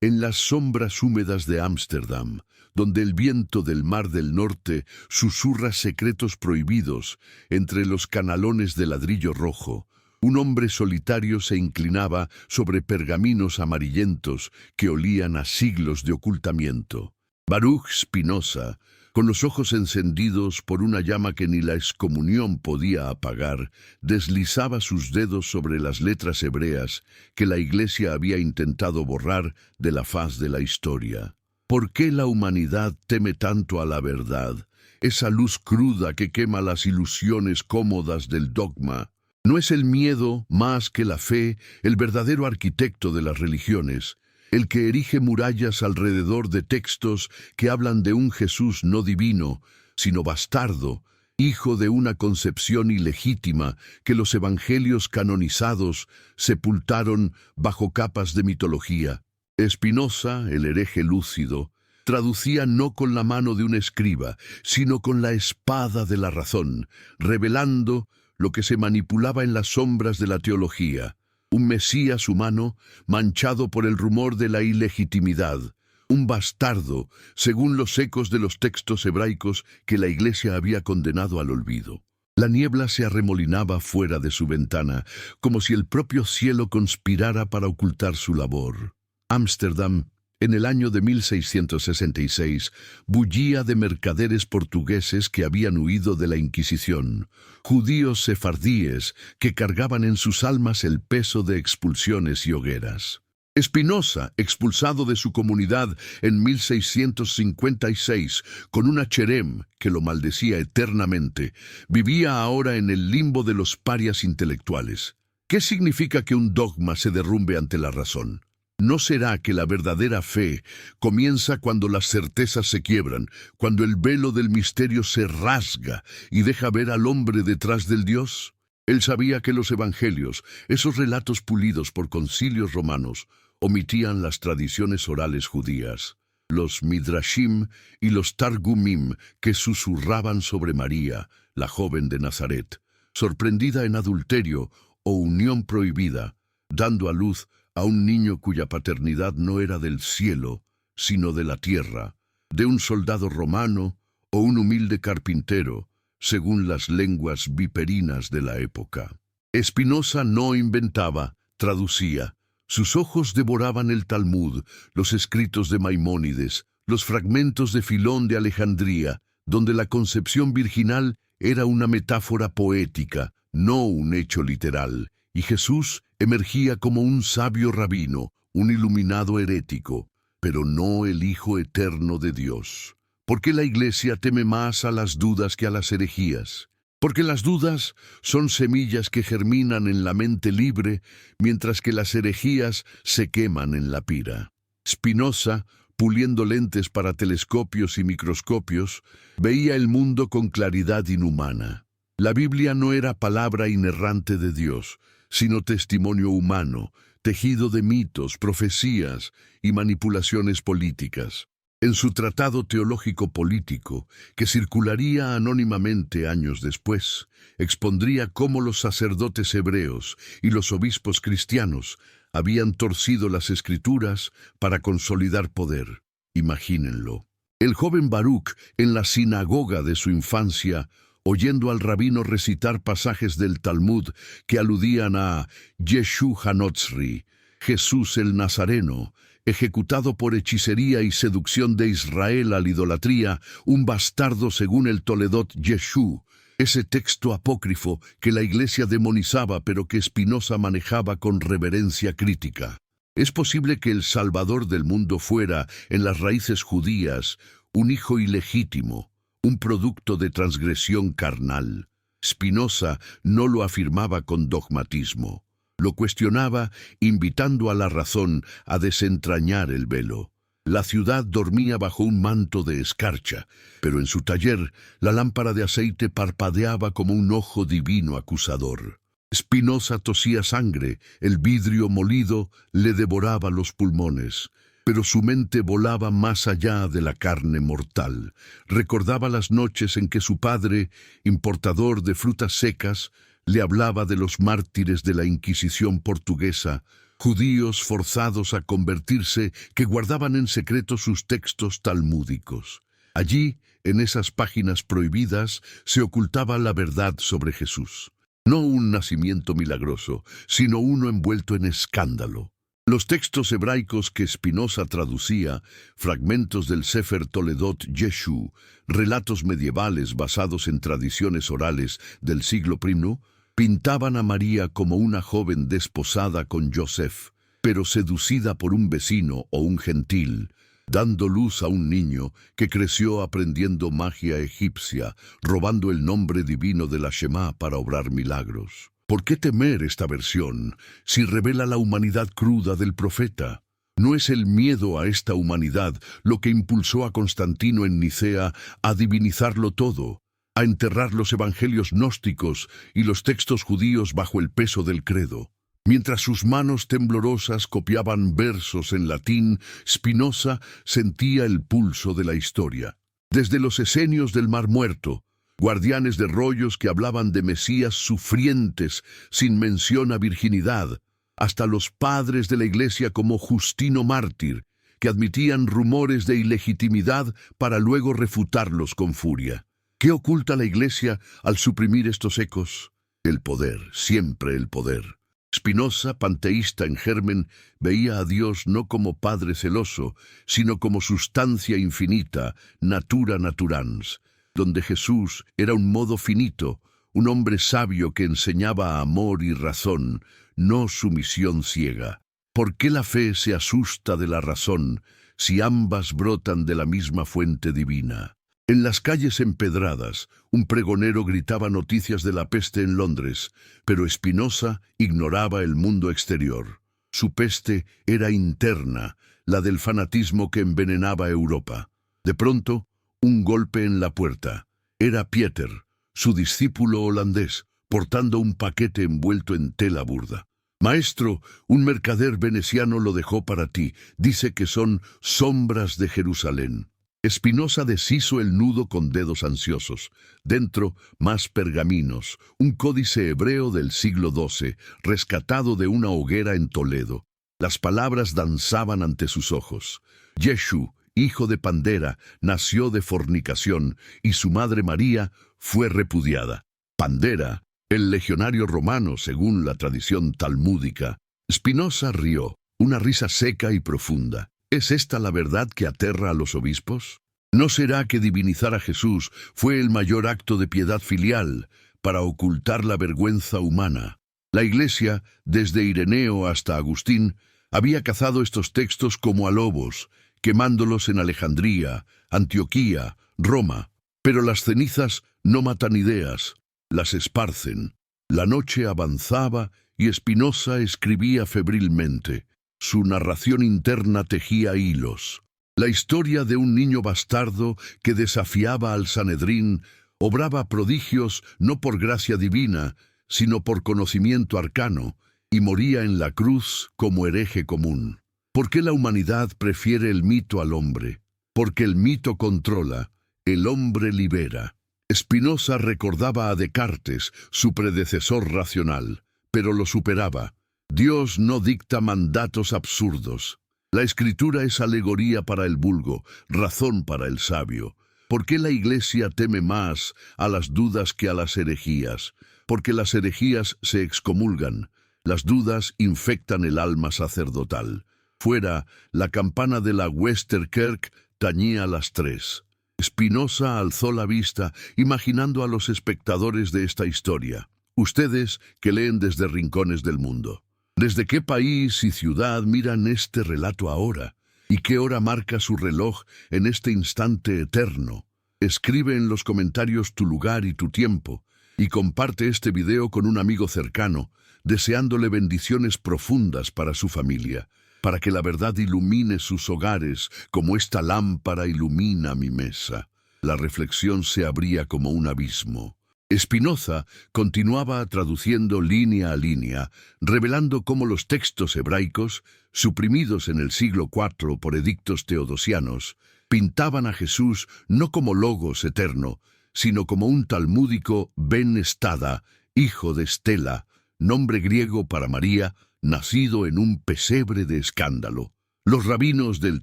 En las sombras húmedas de Ámsterdam, donde el viento del Mar del Norte susurra secretos prohibidos entre los canalones de ladrillo rojo, un hombre solitario se inclinaba sobre pergaminos amarillentos que olían a siglos de ocultamiento. Baruch Spinoza, con los ojos encendidos por una llama que ni la excomunión podía apagar, deslizaba sus dedos sobre las letras hebreas que la Iglesia había intentado borrar de la faz de la historia. ¿Por qué la humanidad teme tanto a la verdad, esa luz cruda que quema las ilusiones cómodas del dogma? ¿No es el miedo, más que la fe, el verdadero arquitecto de las religiones, el que erige murallas alrededor de textos que hablan de un Jesús no divino, sino bastardo, hijo de una concepción ilegítima que los evangelios canonizados sepultaron bajo capas de mitología? Spinoza, el hereje lúcido, traducía no con la mano de un escriba, sino con la espada de la razón, revelando lo que se manipulaba en las sombras de la teología. Un Mesías humano manchado por el rumor de la ilegitimidad, un bastardo, según los ecos de los textos hebraicos que la Iglesia había condenado al olvido. La niebla se arremolinaba fuera de su ventana, como si el propio cielo conspirara para ocultar su labor. Ámsterdam, en el año de 1666, bullía de mercaderes portugueses que habían huido de la Inquisición, judíos sefardíes que cargaban en sus almas el peso de expulsiones y hogueras. Spinoza, expulsado de su comunidad en 1656 con una cherem que lo maldecía eternamente, vivía ahora en el limbo de los parias intelectuales. ¿Qué significa que un dogma se derrumbe ante la razón? ¿No será que la verdadera fe comienza cuando las certezas se quiebran, cuando el velo del misterio se rasga y deja ver al hombre detrás del Dios? Él sabía que los evangelios, esos relatos pulidos por concilios romanos, omitían las tradiciones orales judías, los midrashim y los targumim que susurraban sobre María, la joven de Nazaret, sorprendida en adulterio o unión prohibida, dando a luz a un niño cuya paternidad no era del cielo, sino de la tierra, de un soldado romano o un humilde carpintero, según las lenguas viperinas de la época. Spinoza no inventaba, traducía. Sus ojos devoraban el Talmud, los escritos de Maimónides, los fragmentos de Filón de Alejandría, donde la concepción virginal era una metáfora poética, no un hecho literal, y Jesús emergía como un sabio rabino, un iluminado herético, pero no el Hijo eterno de Dios. ¿Por qué la Iglesia teme más a las dudas que a las herejías? Porque las dudas son semillas que germinan en la mente libre, mientras que las herejías se queman en la pira. Spinoza, puliendo lentes para telescopios y microscopios, veía el mundo con claridad inhumana. La Biblia no era palabra inerrante de Dios, sino testimonio humano, tejido de mitos, profecías y manipulaciones políticas. En su tratado teológico-político, que circularía anónimamente años después, expondría cómo los sacerdotes hebreos y los obispos cristianos habían torcido las escrituras para consolidar poder. Imagínenlo. El joven Baruch, en la sinagoga de su infancia, oyendo al rabino recitar pasajes del Talmud que aludían a Yeshu Hanotzri, Jesús el Nazareno, ejecutado por hechicería y seducción de Israel a la idolatría, un bastardo según el Toledot Yeshu, ese texto apócrifo que la Iglesia demonizaba pero que Spinoza manejaba con reverencia crítica. ¿Es posible que el Salvador del mundo fuera, en las raíces judías, un hijo ilegítimo, un producto de transgresión carnal? Spinoza no lo afirmaba con dogmatismo. Lo cuestionaba, invitando a la razón a desentrañar el velo. La ciudad dormía bajo un manto de escarcha, pero en su taller la lámpara de aceite parpadeaba como un ojo divino acusador. Spinoza tosía sangre, el vidrio molido le devoraba los pulmones, pero su mente volaba más allá de la carne mortal. Recordaba las noches en que su padre, importador de frutas secas, le hablaba de los mártires de la Inquisición portuguesa, judíos forzados a convertirse que guardaban en secreto sus textos talmúdicos. Allí, en esas páginas prohibidas, se ocultaba la verdad sobre Jesús. No un nacimiento milagroso, sino uno envuelto en escándalo. Los textos hebraicos que Spinoza traducía, fragmentos del Sefer Toledot Yeshu, relatos medievales basados en tradiciones orales del siglo I, pintaban a María como una joven desposada con Joseph, pero seducida por un vecino o un gentil, dando luz a un niño que creció aprendiendo magia egipcia, robando el nombre divino de la Shema para obrar milagros. ¿Por qué temer esta versión si revela la humanidad cruda del profeta? ¿No es el miedo a esta humanidad lo que impulsó a Constantino en Nicea a divinizarlo todo, a enterrar los evangelios gnósticos y los textos judíos bajo el peso del credo? Mientras sus manos temblorosas copiaban versos en latín, Spinoza sentía el pulso de la historia. Desde los esenios del Mar Muerto, guardianes de rollos que hablaban de mesías sufrientes sin mención a virginidad, hasta los padres de la Iglesia como Justino Mártir, que admitían rumores de ilegitimidad para luego refutarlos con furia. ¿Qué oculta la Iglesia al suprimir estos ecos? El poder, siempre el poder. Spinoza, panteísta en germen, veía a Dios no como Padre celoso, sino como sustancia infinita, natura naturans, donde Jesús era un modo finito, un hombre sabio que enseñaba amor y razón, no sumisión ciega. ¿Por qué la fe se asusta de la razón si ambas brotan de la misma fuente divina? En las calles empedradas, un pregonero gritaba noticias de la peste en Londres, pero Spinoza ignoraba el mundo exterior. Su peste era interna, la del fanatismo que envenenaba Europa. De pronto, un golpe en la puerta. Era Pieter, su discípulo holandés, portando un paquete envuelto en tela burda. «Maestro, un mercader veneciano lo dejó para ti. Dice que son sombras de Jerusalén». Spinoza deshizo el nudo con dedos ansiosos. Dentro, más pergaminos, un códice hebreo del siglo XII, rescatado de una hoguera en Toledo. Las palabras danzaban ante sus ojos. Yeshu, hijo de Pandera, nació de fornicación, y su madre María fue repudiada. Pandera, el legionario romano según la tradición talmúdica. Spinoza rió, una risa seca y profunda. ¿Es esta la verdad que aterra a los obispos? ¿No será que divinizar a Jesús fue el mayor acto de piedad filial para ocultar la vergüenza humana? La Iglesia, desde Ireneo hasta Agustín, había cazado estos textos como a lobos, quemándolos en Alejandría, Antioquía, Roma. Pero las cenizas no matan ideas, las esparcen. La noche avanzaba y Spinoza escribía febrilmente. Su narración interna tejía hilos. La historia de un niño bastardo que desafiaba al Sanedrín, obraba prodigios no por gracia divina, sino por conocimiento arcano, y moría en la cruz como hereje común. ¿Por qué la humanidad prefiere el mito al hombre? Porque el mito controla, el hombre libera. Spinoza recordaba a Descartes, su predecesor racional, pero lo superaba. Dios no dicta mandatos absurdos. La Escritura es alegoría para el vulgo, razón para el sabio. ¿Por qué la Iglesia teme más a las dudas que a las herejías? Porque las herejías se excomulgan, las dudas infectan el alma sacerdotal. Fuera, la campana de la Westerkerk tañía las 3. Spinoza alzó la vista, imaginando a los espectadores de esta historia. Ustedes que leen desde rincones del mundo. ¿Desde qué país y ciudad miran este relato ahora? ¿Y qué hora marca su reloj en este instante eterno? Escribe en los comentarios tu lugar y tu tiempo, y comparte este video con un amigo cercano, deseándole bendiciones profundas para su familia, para que la verdad ilumine sus hogares como esta lámpara ilumina mi mesa. La reflexión se abría como un abismo. Spinoza continuaba traduciendo línea a línea, revelando cómo los textos hebraicos, suprimidos en el siglo IV por edictos teodosianos, pintaban a Jesús no como logos eterno, sino como un talmúdico Ben Estada, hijo de Estela, nombre griego para María, nacido en un pesebre de escándalo. Los rabinos del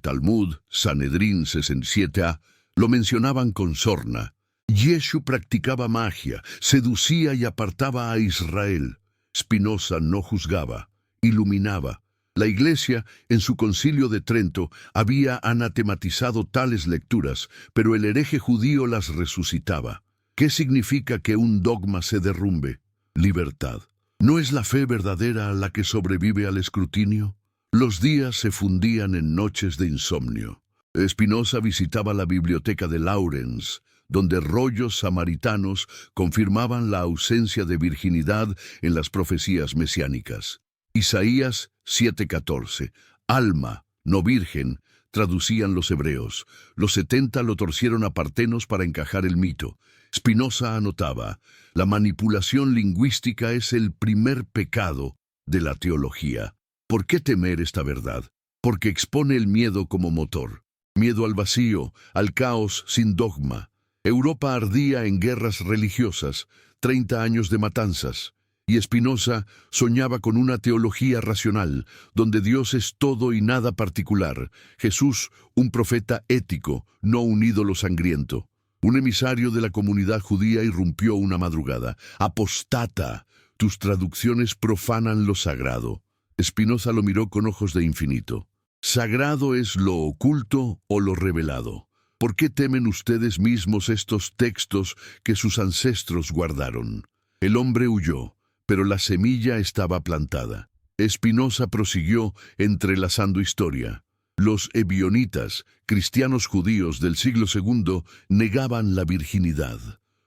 Talmud, Sanedrín 67a, lo mencionaban con sorna. Yeshu practicaba magia, seducía y apartaba a Israel. Spinoza no juzgaba, iluminaba. La Iglesia, en su concilio de Trento, había anatematizado tales lecturas, pero el hereje judío las resucitaba. ¿Qué significa que un dogma se derrumbe? Libertad. ¿No es la fe verdadera la que sobrevive al escrutinio? Los días se fundían en noches de insomnio. Spinoza visitaba la biblioteca de Laurens, donde rollos samaritanos confirmaban la ausencia de virginidad en las profecías mesiánicas. Isaías 7:14, alma, no virgen, traducían los hebreos. Los 70 lo torcieron a Partenos para encajar el mito. Spinoza anotaba, la manipulación lingüística es el primer pecado de la teología. ¿Por qué temer esta verdad? Porque expone el miedo como motor. Miedo al vacío, al caos sin dogma. Europa ardía en guerras religiosas, 30 años de matanzas. Y Spinoza soñaba con una teología racional, donde Dios es todo y nada particular. Jesús, un profeta ético, no un ídolo sangriento. Un emisario de la comunidad judía irrumpió una madrugada. «Apostata, tus traducciones profanan lo sagrado». Spinoza lo miró con ojos de infinito. «¿Sagrado es lo oculto o lo revelado? ¿Por qué temen ustedes mismos estos textos que sus ancestros guardaron?» El hombre huyó, pero la semilla estaba plantada. Spinoza prosiguió entrelazando historia. Los ebionitas, cristianos judíos del siglo II, negaban la virginidad.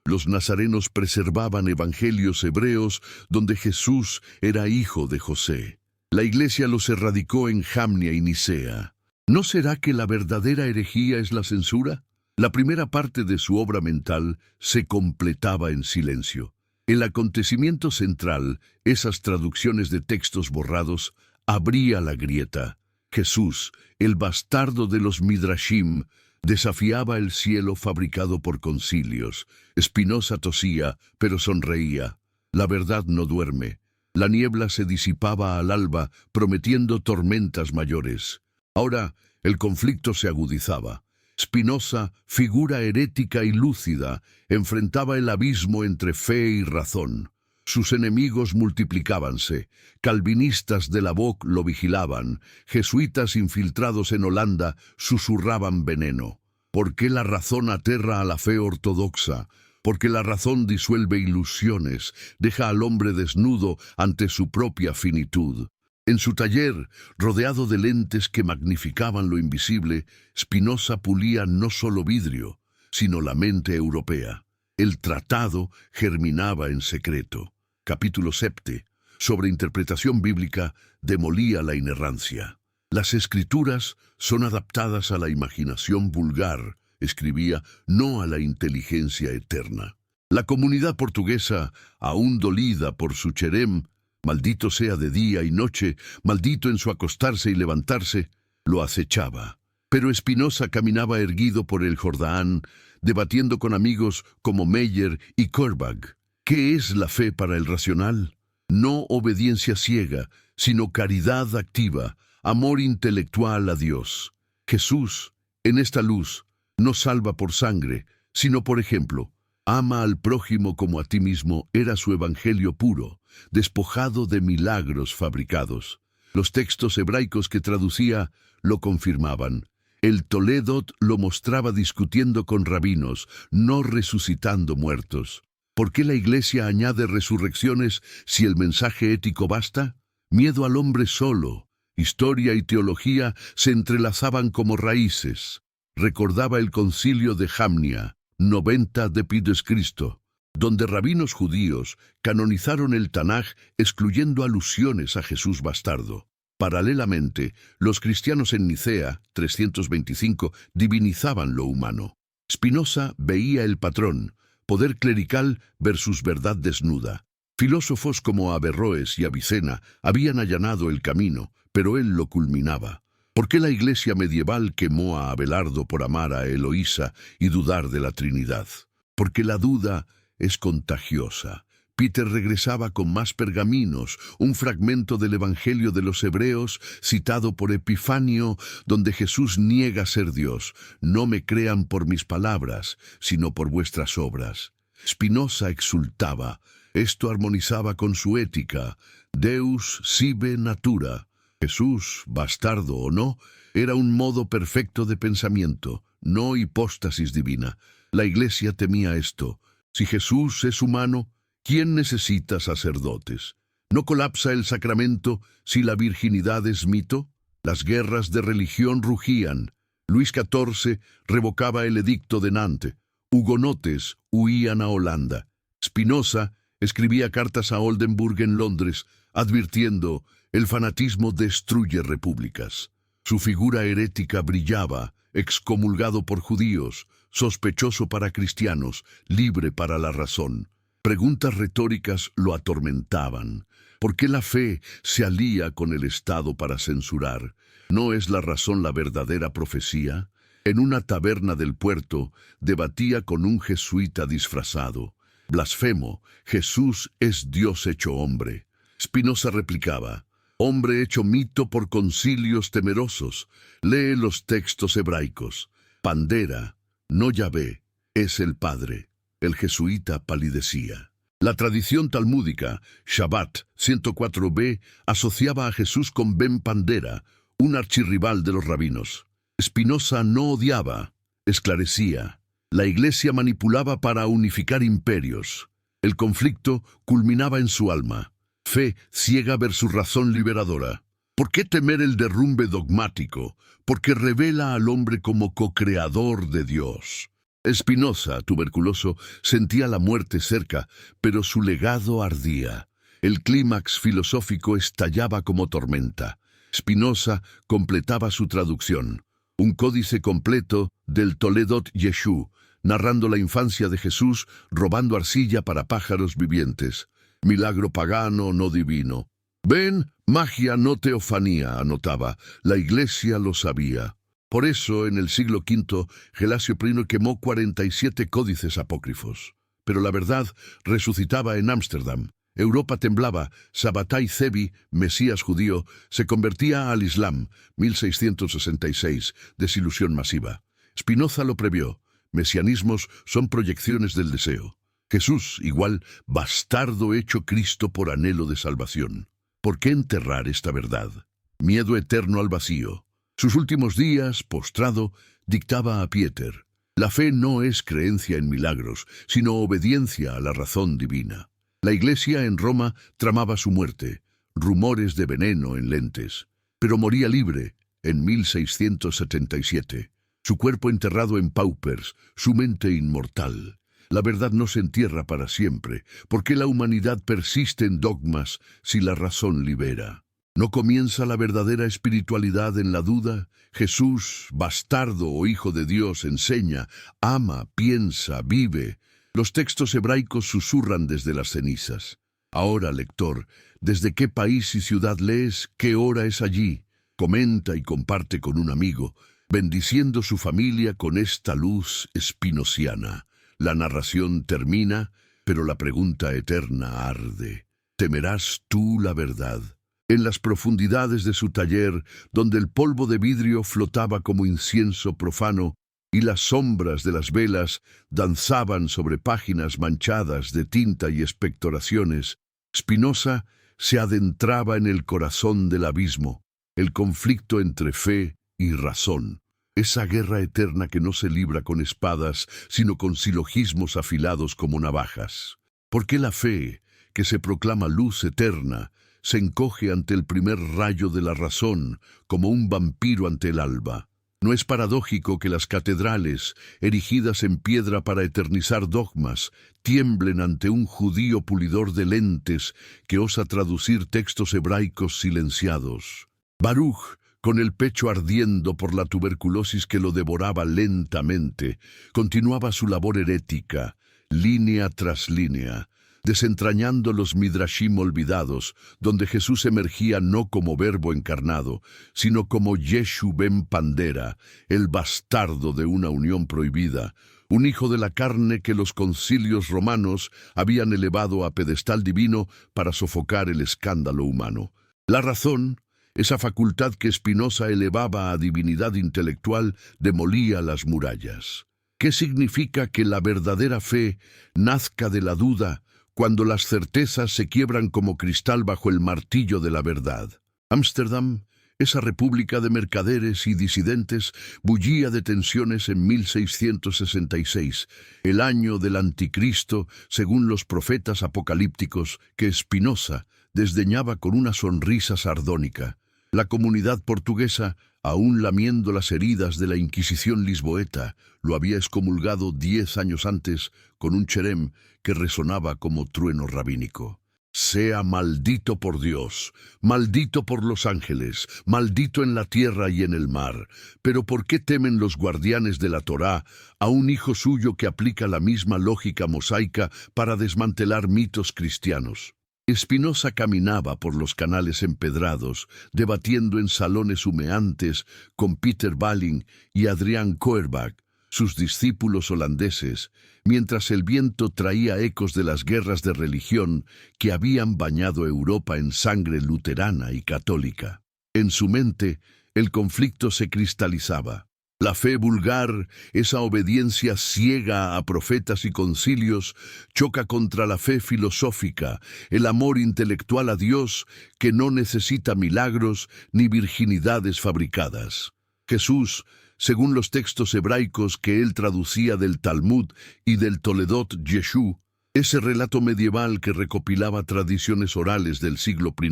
Los nazarenos preservaban evangelios hebreos donde Jesús era hijo de José. La Iglesia los erradicó en Jamnia y Nicea. ¿No será que la verdadera herejía es la censura? La primera parte de su obra mental se completaba en silencio. El acontecimiento central, esas traducciones de textos borrados, abría la grieta. Jesús, el bastardo de los Midrashim, desafiaba el cielo fabricado por concilios. Spinoza tosía, pero sonreía. La verdad no duerme. La niebla se disipaba al alba, prometiendo tormentas mayores. Ahora el conflicto se agudizaba. Spinoza, figura herética y lúcida, enfrentaba el abismo entre fe y razón. Sus enemigos multiplicábanse. Calvinistas de la Bock lo vigilaban. Jesuitas infiltrados en Holanda susurraban veneno. ¿Por qué la razón aterra a la fe ortodoxa? Porque la razón disuelve ilusiones, deja al hombre desnudo ante su propia finitud. En su taller, rodeado de lentes que magnificaban lo invisible, Spinoza pulía no solo vidrio, sino la mente europea. El tratado germinaba en secreto. Capítulo 7, sobre interpretación bíblica, demolía la inerrancia. Las escrituras son adaptadas a la imaginación vulgar, escribía, no a la inteligencia eterna. La comunidad portuguesa, aún dolida por su cherem, maldito sea de día y noche, maldito en su acostarse y levantarse, lo acechaba. Pero Spinoza caminaba erguido por el Jordán, debatiendo con amigos como Meyer y Korbag. ¿Qué es la fe para el racional? No obediencia ciega, sino caridad activa, amor intelectual a Dios. Jesús, en esta luz, no salva por sangre, sino por ejemplo. Ama al prójimo como a ti mismo era su evangelio puro, despojado de milagros fabricados. Los textos hebraicos que traducía lo confirmaban. El Toledot lo mostraba discutiendo con rabinos, no resucitando muertos. ¿Por qué la Iglesia añade resurrecciones si el mensaje ético basta? Miedo al hombre solo. Historia y teología se entrelazaban como raíces. Recordaba el concilio de Jamnia, 90 después de Cristo, donde rabinos judíos canonizaron el Tanaj excluyendo alusiones a Jesús bastardo. Paralelamente, los cristianos en Nicea, 325, divinizaban lo humano. Spinoza veía el patrón, poder clerical versus verdad desnuda. Filósofos como Averroes y Avicena habían allanado el camino, pero él lo culminaba. ¿Por qué la Iglesia medieval quemó a Abelardo por amar a Eloísa y dudar de la Trinidad? Porque la duda es contagiosa, Peter regresaba con más pergaminos, un fragmento del Evangelio de los Hebreos citado por Epifanio, donde Jesús niega ser Dios. No me crean por mis palabras, sino por vuestras obras. Spinoza exultaba. Esto armonizaba con su ética. Deus sive natura. Jesús, bastardo o no, era un modo perfecto de pensamiento, no hipóstasis divina. La Iglesia temía esto. Si Jesús es humano, ¿quién necesita sacerdotes? ¿No colapsa el sacramento si la virginidad es mito? Las guerras de religión rugían. Luis XIV revocaba el edicto de Nantes. Hugonotes huían a Holanda. Spinoza escribía cartas a Oldenburg en Londres, advirtiendo: el fanatismo destruye repúblicas. Su figura herética brillaba, excomulgado por judíos, sospechoso para cristianos, libre para la razón. Preguntas retóricas lo atormentaban. ¿Por qué la fe se alía con el Estado para censurar? ¿No es la razón la verdadera profecía? En una taberna del puerto debatía con un jesuita disfrazado. Blasfemo, Jesús es Dios hecho hombre. Spinoza replicaba: hombre hecho mito por concilios temerosos. Lee los textos hebraicos. Pandera, no Yahvé, es el Padre. El jesuita palidecía. La tradición talmúdica, Shabbat 104b, asociaba a Jesús con Ben Pandera, un archirrival de los rabinos. Spinoza no odiaba, esclarecía. La Iglesia manipulaba para unificar imperios. El conflicto culminaba en su alma. Fe ciega versus razón liberadora. ¿Por qué temer el derrumbe dogmático? Porque revela al hombre como co-creador de Dios. Spinoza, tuberculoso, sentía la muerte cerca, pero su legado ardía. El clímax filosófico estallaba como tormenta. Spinoza completaba su traducción, un códice completo del Toledot Yeshu, narrando la infancia de Jesús robando arcilla para pájaros vivientes. Milagro pagano, no divino. Ven, magia, no teofanía, anotaba. La Iglesia lo sabía. Por eso, en el siglo V, Gelasio I quemó 47 códices apócrifos. Pero la verdad resucitaba en Ámsterdam. Europa temblaba. Sabbatai Zevi, Mesías judío, se convertía al Islam. 1666, desilusión masiva. Spinoza lo previó. Mesianismos son proyecciones del deseo. Jesús, igual, bastardo hecho Cristo por anhelo de salvación. ¿Por qué enterrar esta verdad? Miedo eterno al vacío. Sus últimos días, postrado, dictaba a Pieter: la fe no es creencia en milagros, sino obediencia a la razón divina. La Iglesia en Roma tramaba su muerte, rumores de veneno en lentes, pero moría libre en 1677. Su cuerpo enterrado en paupers, su mente inmortal. La verdad no se entierra para siempre, porque la humanidad persiste en dogmas si la razón libera. ¿No comienza la verdadera espiritualidad en la duda? Jesús, bastardo o hijo de Dios, enseña, ama, piensa, vive. Los textos hebraicos susurran desde las cenizas. Ahora, lector, ¿desde qué país y ciudad lees? ¿Qué hora es allí? Comenta y comparte con un amigo, bendiciendo su familia con esta luz espinociana. La narración termina, pero la pregunta eterna arde. ¿Temerás tú la verdad? En las profundidades de su taller, donde el polvo de vidrio flotaba como incienso profano y las sombras de las velas danzaban sobre páginas manchadas de tinta y expectoraciones, Spinoza se adentraba en el corazón del abismo, el conflicto entre fe y razón. Esa guerra eterna que no se libra con espadas, sino con silogismos afilados como navajas. ¿Por qué la fe, que se proclama luz eterna, se encoge ante el primer rayo de la razón, como un vampiro ante el alba? ¿No es paradójico que las catedrales, erigidas en piedra para eternizar dogmas, tiemblen ante un judío pulidor de lentes que osa traducir textos hebraicos silenciados? Baruch, con el pecho ardiendo por la tuberculosis que lo devoraba lentamente, continuaba su labor herética, línea tras línea, desentrañando los midrashim olvidados, donde Jesús emergía no como verbo encarnado, sino como Yeshu ben Pandera, el bastardo de una unión prohibida, un hijo de la carne que los concilios romanos habían elevado a pedestal divino para sofocar el escándalo humano. La razón, esa facultad que Spinoza elevaba a divinidad intelectual, demolía las murallas. ¿Qué significa que la verdadera fe nazca de la duda cuando las certezas se quiebran como cristal bajo el martillo de la verdad? Ámsterdam, esa república de mercaderes y disidentes, bullía de tensiones en 1666, el año del anticristo según los profetas apocalípticos que Spinoza desdeñaba con una sonrisa sardónica. La comunidad portuguesa, aún lamiendo las heridas de la Inquisición lisboeta, lo había excomulgado 10 años antes con un cherem que resonaba como trueno rabínico. Sea maldito por Dios, maldito por los ángeles, maldito en la tierra y en el mar. Pero ¿por qué temen los guardianes de la Torá a un hijo suyo que aplica la misma lógica mosaica para desmantelar mitos cristianos? Spinoza caminaba por los canales empedrados, debatiendo en salones humeantes con Peter Balling y Adrián Koerbach, sus discípulos holandeses, mientras el viento traía ecos de las guerras de religión que habían bañado Europa en sangre luterana y católica. En su mente, el conflicto se cristalizaba. La fe vulgar, esa obediencia ciega a profetas y concilios, choca contra la fe filosófica, el amor intelectual a Dios que no necesita milagros ni virginidades fabricadas. Jesús, según los textos hebraicos que él traducía del Talmud y del Toledot Yeshu, ese relato medieval que recopilaba tradiciones orales del siglo I,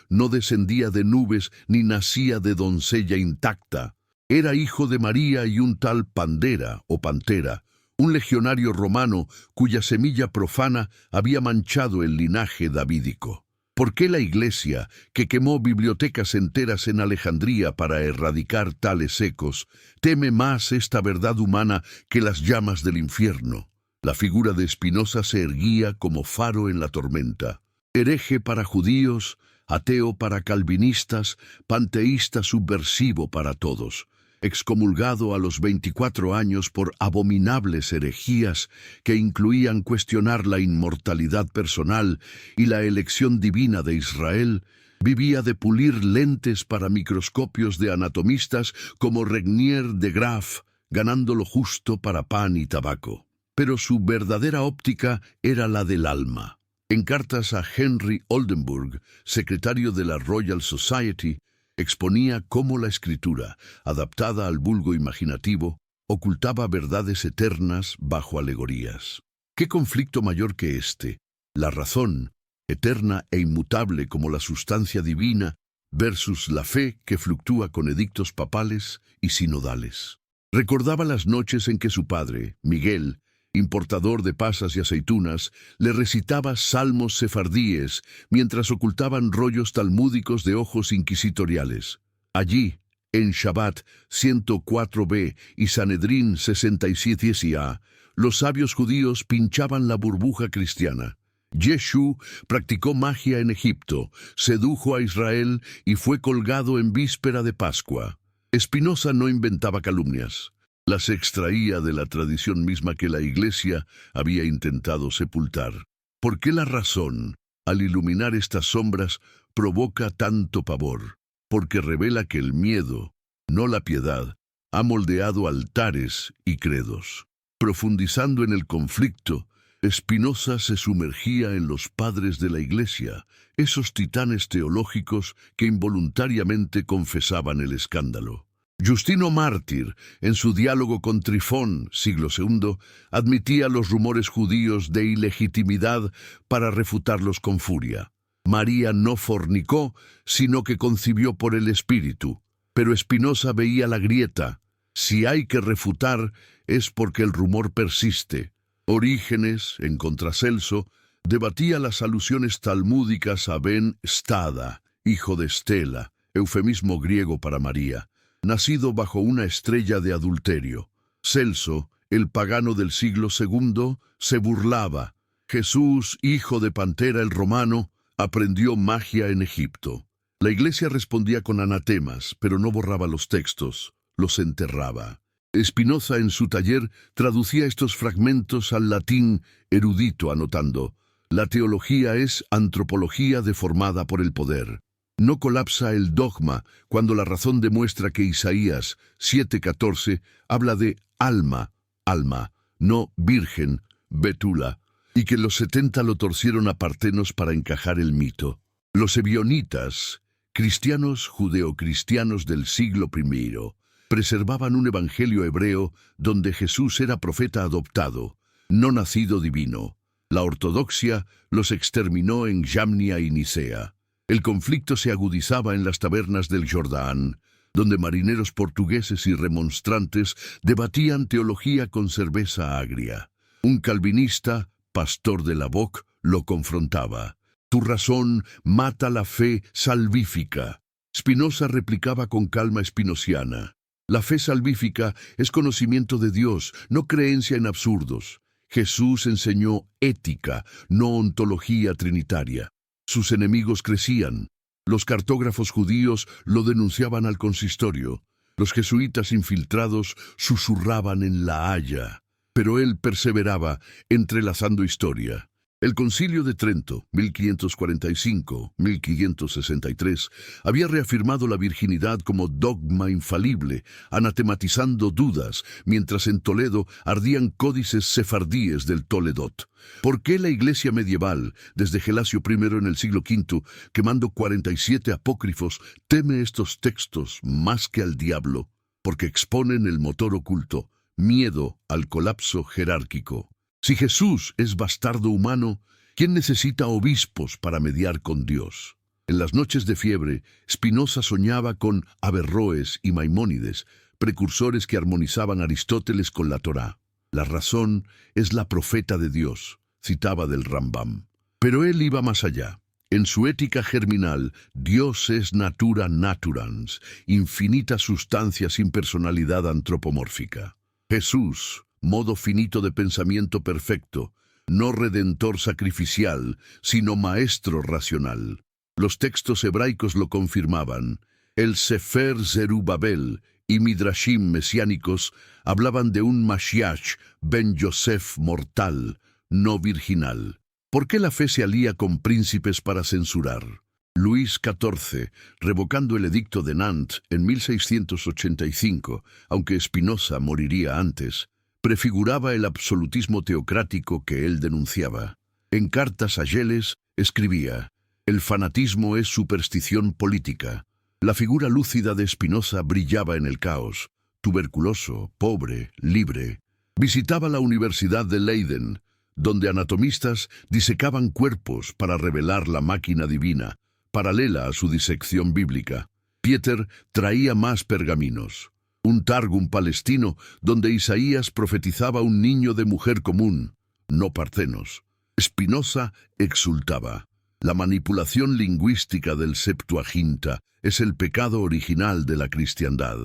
no descendía de nubes ni nacía de doncella intacta. Era hijo de María y un tal Pandera o Pantera, un legionario romano cuya semilla profana había manchado el linaje davídico. ¿Por qué la Iglesia, que quemó bibliotecas enteras en Alejandría para erradicar tales ecos, teme más esta verdad humana que las llamas del infierno? La figura de Spinoza se erguía como faro en la tormenta. Hereje para judíos, ateo para calvinistas, panteísta subversivo para todos. Excomulgado a los 24 años por abominables herejías que incluían cuestionar la inmortalidad personal y la elección divina de Israel, vivía de pulir lentes para microscopios de anatomistas como Regnier de Graaf, ganando lo justo para pan y tabaco. Pero su verdadera óptica era la del alma. En cartas a Henry Oldenburg, secretario de la Royal Society, exponía cómo la escritura, adaptada al vulgo imaginativo, ocultaba verdades eternas bajo alegorías. ¿Qué conflicto mayor que este? La razón, eterna e inmutable como la sustancia divina, versus la fe que fluctúa con edictos papales y sinodales. Recordaba las noches en que su padre, Miguel, importador de pasas y aceitunas, le recitaba salmos sefardíes mientras ocultaban rollos talmúdicos de ojos inquisitoriales. Allí, en Shabbat 104b y Sanedrín 67a, los sabios judíos pinchaban la burbuja cristiana. Yeshu practicó magia en Egipto, sedujo a Israel y fue colgado en víspera de Pascua. Spinoza no inventaba calumnias. Las extraía de la tradición misma que la Iglesia había intentado sepultar. ¿Por qué la razón, al iluminar estas sombras, provoca tanto pavor? Porque revela que el miedo, no la piedad, ha moldeado altares y credos. Profundizando en el conflicto, Spinoza se sumergía en los padres de la Iglesia, esos titanes teológicos que involuntariamente confesaban el escándalo. Justino Mártir, en su diálogo con Trifón, siglo II, admitía los rumores judíos de ilegitimidad para refutarlos con furia. María no fornicó, sino que concibió por el Espíritu. Pero Spinoza veía la grieta. Si hay que refutar, es porque el rumor persiste. Orígenes, en Contracelso, debatía las alusiones talmúdicas a Ben Stada, hijo de Estela, eufemismo griego para María, nacido bajo una estrella de adulterio. Celso, el pagano del siglo II, se burlaba. Jesús, hijo de Pantera el romano, aprendió magia en Egipto. La Iglesia respondía con anatemas, pero no borraba los textos, los enterraba. Spinoza en su taller traducía estos fragmentos al latín erudito, anotando: la teología es antropología deformada por el poder. No colapsa el dogma cuando la razón demuestra que Isaías 7:14 habla de alma, alma, no virgen, betula, y que los 70 lo torcieron a partenos para encajar el mito. Los ebionitas, cristianos judeocristianos del siglo I, preservaban un evangelio hebreo donde Jesús era profeta adoptado, no nacido divino. La ortodoxia los exterminó en Jamnia y Nicea. El conflicto se agudizaba en las tabernas del Jordán, donde marineros portugueses y remonstrantes debatían teología con cerveza agria. Un calvinista, pastor de la Boc, lo confrontaba: tu razón mata la fe salvífica. Spinoza replicaba con calma spinosiana: la fe salvífica es conocimiento de Dios, no creencia en absurdos. Jesús enseñó ética, no ontología trinitaria. Sus enemigos crecían. Los cartógrafos judíos lo denunciaban al consistorio. Los jesuitas infiltrados susurraban en La Haya. Pero él perseveraba, entrelazando historia. El Concilio de Trento, 1545-1563, había reafirmado la virginidad como dogma infalible, anatematizando dudas, mientras en Toledo ardían códices sefardíes del Toledot. ¿Por qué la Iglesia medieval, desde Gelasio I en el siglo V, quemando 47 apócrifos, teme estos textos más que al diablo? Porque exponen el motor oculto, miedo al colapso jerárquico. Si Jesús es bastardo humano, ¿quién necesita obispos para mediar con Dios? En las noches de fiebre, Spinoza soñaba con Averroes y Maimónides, precursores que armonizaban Aristóteles con la Torá. La razón es la profeta de Dios, citaba del Rambam. Pero él iba más allá. En su ética germinal, Dios es natura naturans, infinita sustancia sin personalidad antropomórfica. Jesús, modo finito de pensamiento perfecto, no redentor sacrificial, sino maestro racional. Los textos hebraicos lo confirmaban. El Sefer Zerubabel y Midrashim mesiánicos hablaban de un Mashiach ben Yosef mortal, no virginal. ¿Por qué la fe se alía con príncipes para censurar? Luis XIV, revocando el edicto de Nantes en 1685, aunque Spinoza moriría antes, prefiguraba el absolutismo teocrático que él denunciaba. En cartas a Yeles escribía: el fanatismo es superstición política. La figura lúcida de Spinoza brillaba en el caos, tuberculoso, pobre, libre. Visitaba la Universidad de Leiden, donde anatomistas disecaban cuerpos para revelar la máquina divina, paralela a su disección bíblica. Pieter traía más pergaminos. Un Targum palestino donde Isaías profetizaba un niño de mujer común, no partenos. Spinoza exultaba: la manipulación lingüística del Septuaginta es el pecado original de la cristiandad.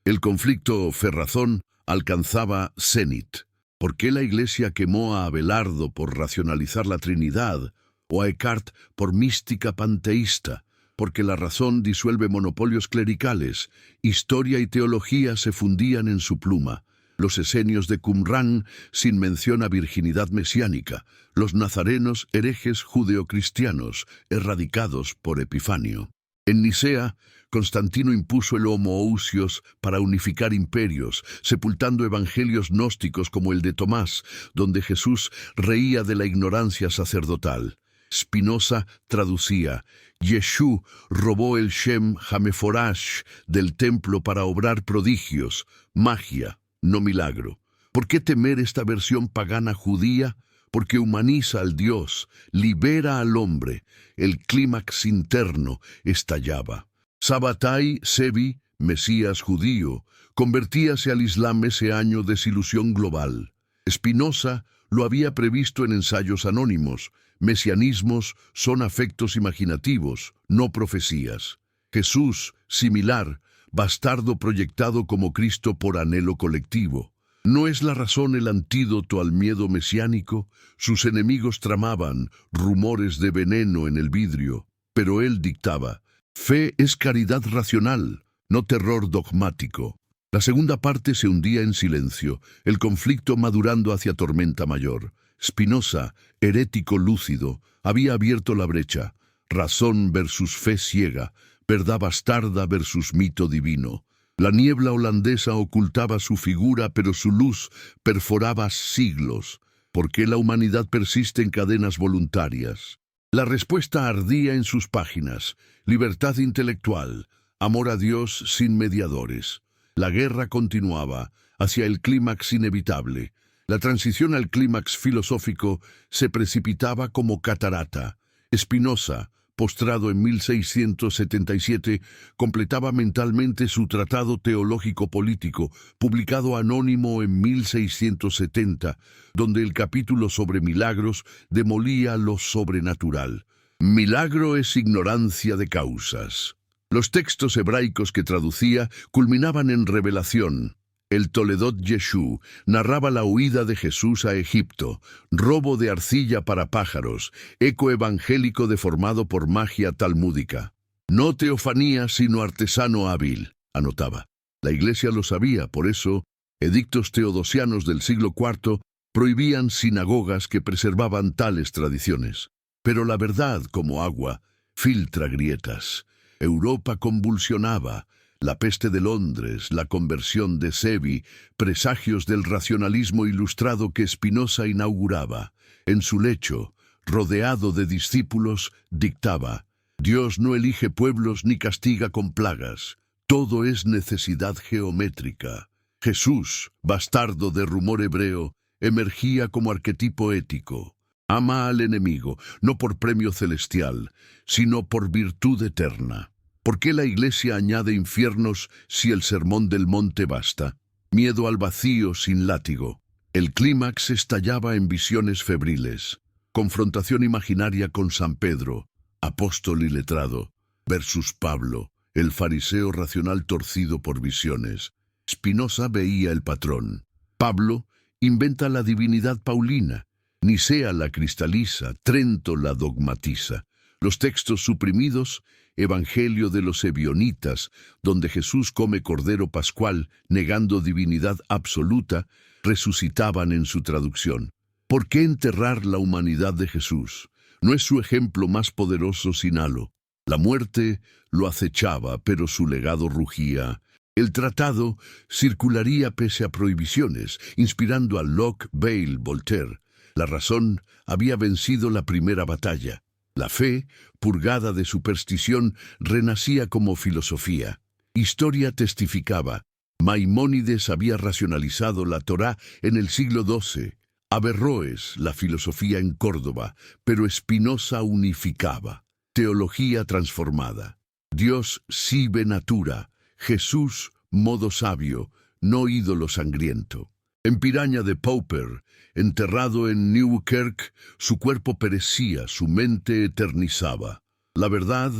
El conflicto Ferrazón alcanzaba cenit. ¿Por qué la Iglesia quemó a Abelardo por racionalizar la Trinidad o a Eckhart por mística panteísta? Porque la razón disuelve monopolios clericales. Historia y teología se fundían en su pluma. Los esenios de Qumrán sin mención a virginidad mesiánica. Los nazarenos herejes judeocristianos erradicados por Epifanio. En Nicea, Constantino impuso el homoousios para unificar imperios, sepultando evangelios gnósticos como el de Tomás, donde Jesús reía de la ignorancia sacerdotal. Spinoza traducía: Yeshú robó el Shem Hameforash del templo para obrar prodigios, magia, no milagro. ¿Por qué temer esta versión pagana judía? Porque humaniza al Dios, libera al hombre. El clímax interno estallaba. Sabbatai Sevi, Mesías judío, convertíase al Islam ese año desilusión global. Spinoza lo había previsto en ensayos anónimos. Mesianismos son afectos imaginativos, no profecías. Jesús, similar, bastardo proyectado como Cristo por anhelo colectivo. ¿No es la razón el antídoto al miedo mesiánico? Sus enemigos tramaban rumores de veneno en el vidrio, pero él dictaba: fe es caridad racional, no terror dogmático. La segunda parte se hundía en silencio, el conflicto madurando hacia tormenta mayor. Spinoza, herético lúcido, había abierto la brecha. Razón versus fe ciega, verdad bastarda versus mito divino. La niebla holandesa ocultaba su figura, pero su luz perforaba siglos. ¿Por qué la humanidad persiste en cadenas voluntarias? La respuesta ardía en sus páginas: libertad intelectual, amor a Dios sin mediadores. La guerra continuaba, hacia el clímax inevitable. La transición al clímax filosófico se precipitaba como catarata. Spinoza, postrado en 1677, completaba mentalmente su tratado teológico-político, publicado anónimo en 1670, donde el capítulo sobre milagros demolía lo sobrenatural. Milagro es ignorancia de causas. Los textos hebraicos que traducía culminaban en revelación. El Toledot Yeshu narraba la huida de Jesús a Egipto, robo de arcilla para pájaros, eco evangélico deformado por magia talmúdica. No teofanía sino artesano hábil, anotaba. La Iglesia lo sabía, por eso, edictos teodosianos del siglo IV prohibían sinagogas que preservaban tales tradiciones. Pero la verdad, como agua, filtra grietas. Europa convulsionaba. La peste de Londres, la conversión de Sevi, presagios del racionalismo ilustrado que Spinoza inauguraba. En su lecho, rodeado de discípulos, dictaba: Dios no elige pueblos ni castiga con plagas. Todo es necesidad geométrica. Jesús, bastardo de rumor hebreo, emergía como arquetipo ético. Ama al enemigo, no por premio celestial, sino por virtud eterna. ¿Por qué la Iglesia añade infiernos si el sermón del monte basta? Miedo al vacío sin látigo. El clímax estallaba en visiones febriles. Confrontación imaginaria con San Pedro, apóstol y letrado, versus Pablo, el fariseo racional torcido por visiones. Spinoza veía el patrón. Pablo inventa la divinidad paulina. Nicea la cristaliza, Trento la dogmatiza. Los textos suprimidos, Evangelio de los Ebionitas, donde Jesús come cordero pascual, negando divinidad absoluta, resucitaban en su traducción. ¿Por qué enterrar la humanidad de Jesús? ¿No es su ejemplo más poderoso sin halo? La muerte lo acechaba, pero su legado rugía. El tratado circularía pese a prohibiciones, inspirando a Locke, Bale, Voltaire. La razón había vencido la primera batalla. La fe, purgada de superstición, renacía como filosofía. Historia testificaba: Maimónides había racionalizado la Torá en el siglo XII, Averroes la filosofía en Córdoba, pero Spinoza unificaba. Teología transformada. Dios sive natura, Jesús modo sabio, no ídolo sangriento. En Piraña de Pauper, enterrado en Newkirk, su cuerpo perecía, su mente eternizaba. La verdad,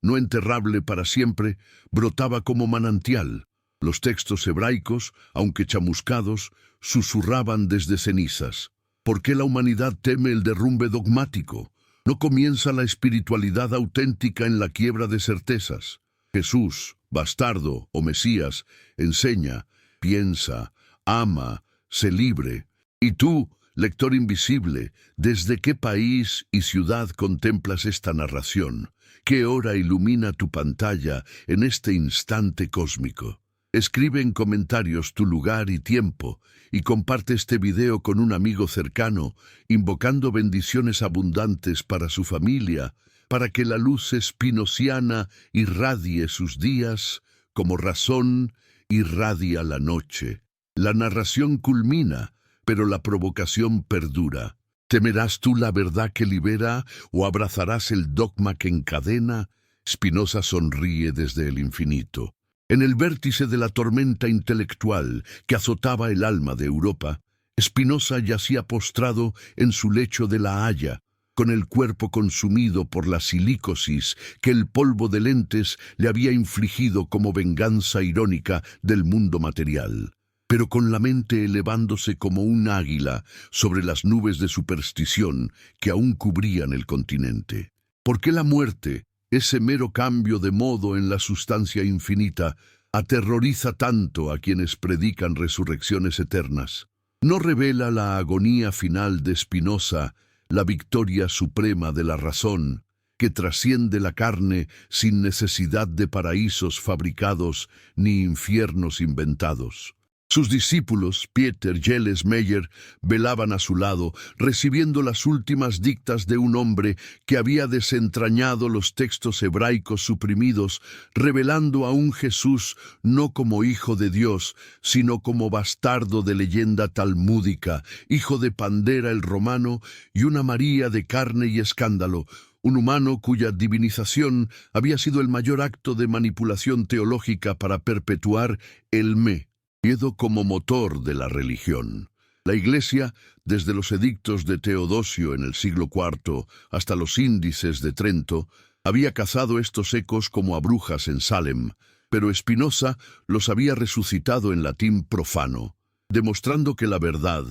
no enterrable para siempre, brotaba como manantial. Los textos hebraicos, aunque chamuscados, susurraban desde cenizas. ¿Por qué la humanidad teme el derrumbe dogmático? ¿No comienza la espiritualidad auténtica en la quiebra de certezas? Jesús, bastardo o Mesías, enseña, piensa, ama, sé libre. Y tú, lector invisible, ¿desde qué país y ciudad contemplas esta narración? ¿Qué hora ilumina tu pantalla en este instante cósmico? Escribe en comentarios tu lugar y tiempo y comparte este video con un amigo cercano, invocando bendiciones abundantes para su familia, para que la luz espinociana irradie sus días como razón irradia la noche. La narración culmina, pero la provocación perdura. ¿Temerás tú la verdad que libera o abrazarás el dogma que encadena? Spinoza sonríe desde el infinito. En el vértice de la tormenta intelectual que azotaba el alma de Europa, Spinoza yacía postrado en su lecho de La Haya, con el cuerpo consumido por la silicosis que el polvo de lentes le había infligido como venganza irónica del mundo material, pero con la mente elevándose como un águila sobre las nubes de superstición que aún cubrían el continente. ¿Por qué la muerte, ese mero cambio de modo en la sustancia infinita, aterroriza tanto a quienes predican resurrecciones eternas? ¿No revela la agonía final de Spinoza, la victoria suprema de la razón, que trasciende la carne sin necesidad de paraísos fabricados ni infiernos inventados? Sus discípulos, Pieter, Gilles, Meyer, velaban a su lado, recibiendo las últimas dictas de un hombre que había desentrañado los textos hebraicos suprimidos, revelando a un Jesús no como hijo de Dios, sino como bastardo de leyenda talmúdica, hijo de Pandera el romano y una María de carne y escándalo, un humano cuya divinización había sido el mayor acto de manipulación teológica para perpetuar el miedo como motor de la religión. La Iglesia, desde los edictos de Teodosio en el siglo IV hasta los índices de Trento, había cazado estos ecos como a brujas en Salem, pero Spinoza los había resucitado en latín profano, demostrando que la verdad,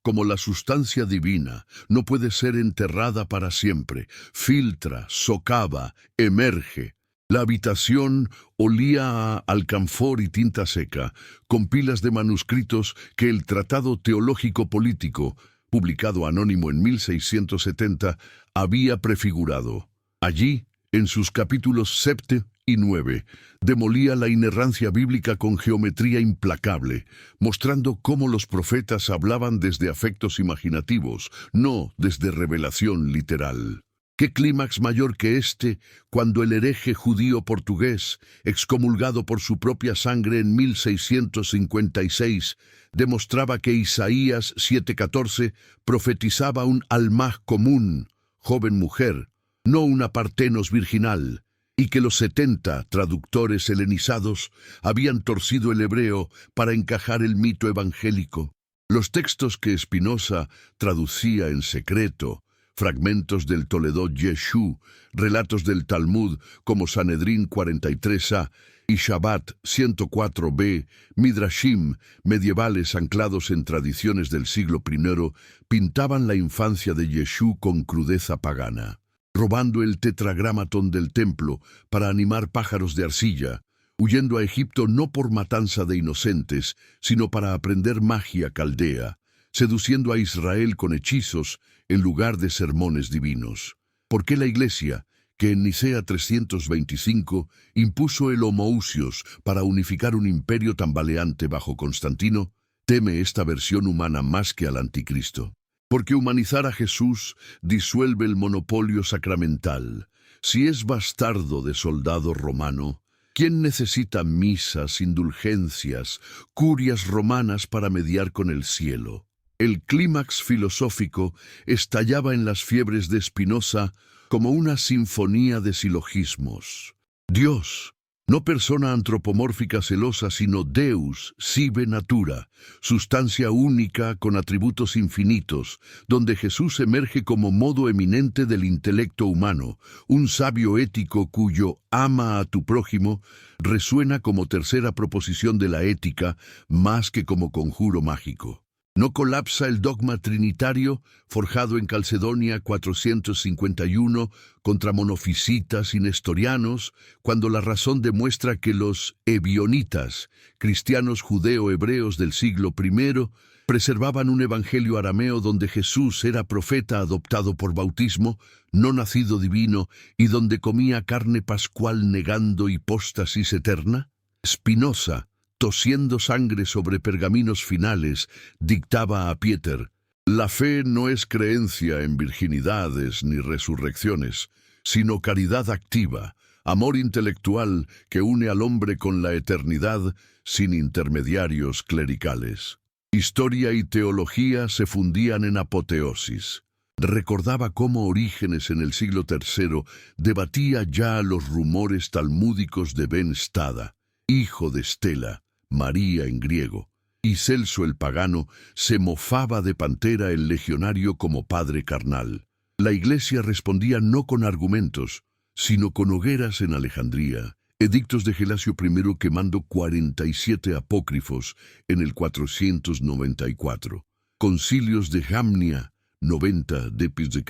como la sustancia divina, no puede ser enterrada para siempre, filtra, socava, emerge. La habitación olía a alcanfor y tinta seca, con pilas de manuscritos que el Tratado Teológico Político, publicado anónimo en 1670, había prefigurado. Allí, en sus capítulos 7 y 9, demolía la inerrancia bíblica con geometría implacable, mostrando cómo los profetas hablaban desde afectos imaginativos, no desde revelación literal. ¿Qué clímax mayor que este cuando el hereje judío portugués, excomulgado por su propia sangre en 1656, demostraba que Isaías 7:14 profetizaba un almaj común, joven mujer, no una partenos virginal, y que los 70 traductores helenizados habían torcido el hebreo para encajar el mito evangélico? Los textos que Spinoza traducía en secreto, fragmentos del Toledo Yeshu, relatos del Talmud como Sanedrín 43a y Shabbat 104b, Midrashim, medievales anclados en tradiciones del siglo I, pintaban la infancia de Yeshu con crudeza pagana, robando el tetragramatón del templo para animar pájaros de arcilla, huyendo a Egipto no por matanza de inocentes, sino para aprender magia caldea, seduciendo a Israel con hechizos en lugar de sermones divinos. ¿Por qué la Iglesia, que en Nicea 325 impuso el homoousios para unificar un imperio tambaleante bajo Constantino, teme esta versión humana más que al anticristo? Porque humanizar a Jesús disuelve el monopolio sacramental. Si es bastardo de soldado romano, ¿quién necesita misas, indulgencias, curias romanas para mediar con el cielo? El clímax filosófico estallaba en las fiebres de Spinoza como una sinfonía de silogismos. Dios, no persona antropomórfica celosa, sino Deus sive natura, sustancia única con atributos infinitos, donde Jesús emerge como modo eminente del intelecto humano, un sabio ético cuyo ama a tu prójimo resuena como tercera proposición de la ética más que como conjuro mágico. ¿No colapsa el dogma trinitario, forjado en Calcedonia 451 contra monofisitas y nestorianos, cuando la razón demuestra que los ebionitas, cristianos judeo-hebreos del siglo I, preservaban un evangelio arameo donde Jesús era profeta adoptado por bautismo, no nacido divino, y donde comía carne pascual negando hipóstasis eterna? Spinoza, tosiendo sangre sobre pergaminos finales, dictaba a Pieter: la fe no es creencia en virginidades ni resurrecciones, sino caridad activa, amor intelectual que une al hombre con la eternidad sin intermediarios clericales. Historia y teología se fundían en apoteosis. Recordaba cómo Orígenes en el siglo III debatía ya los rumores talmúdicos de Ben Stada, hijo de Estela, María en griego, y Celso el pagano se mofaba de Pantera el legionario como padre carnal. La Iglesia respondía no con argumentos, sino con hogueras en Alejandría, edictos de Gelasio I quemando 47 apócrifos en el 494, concilios de Jamnia 90 d.C.,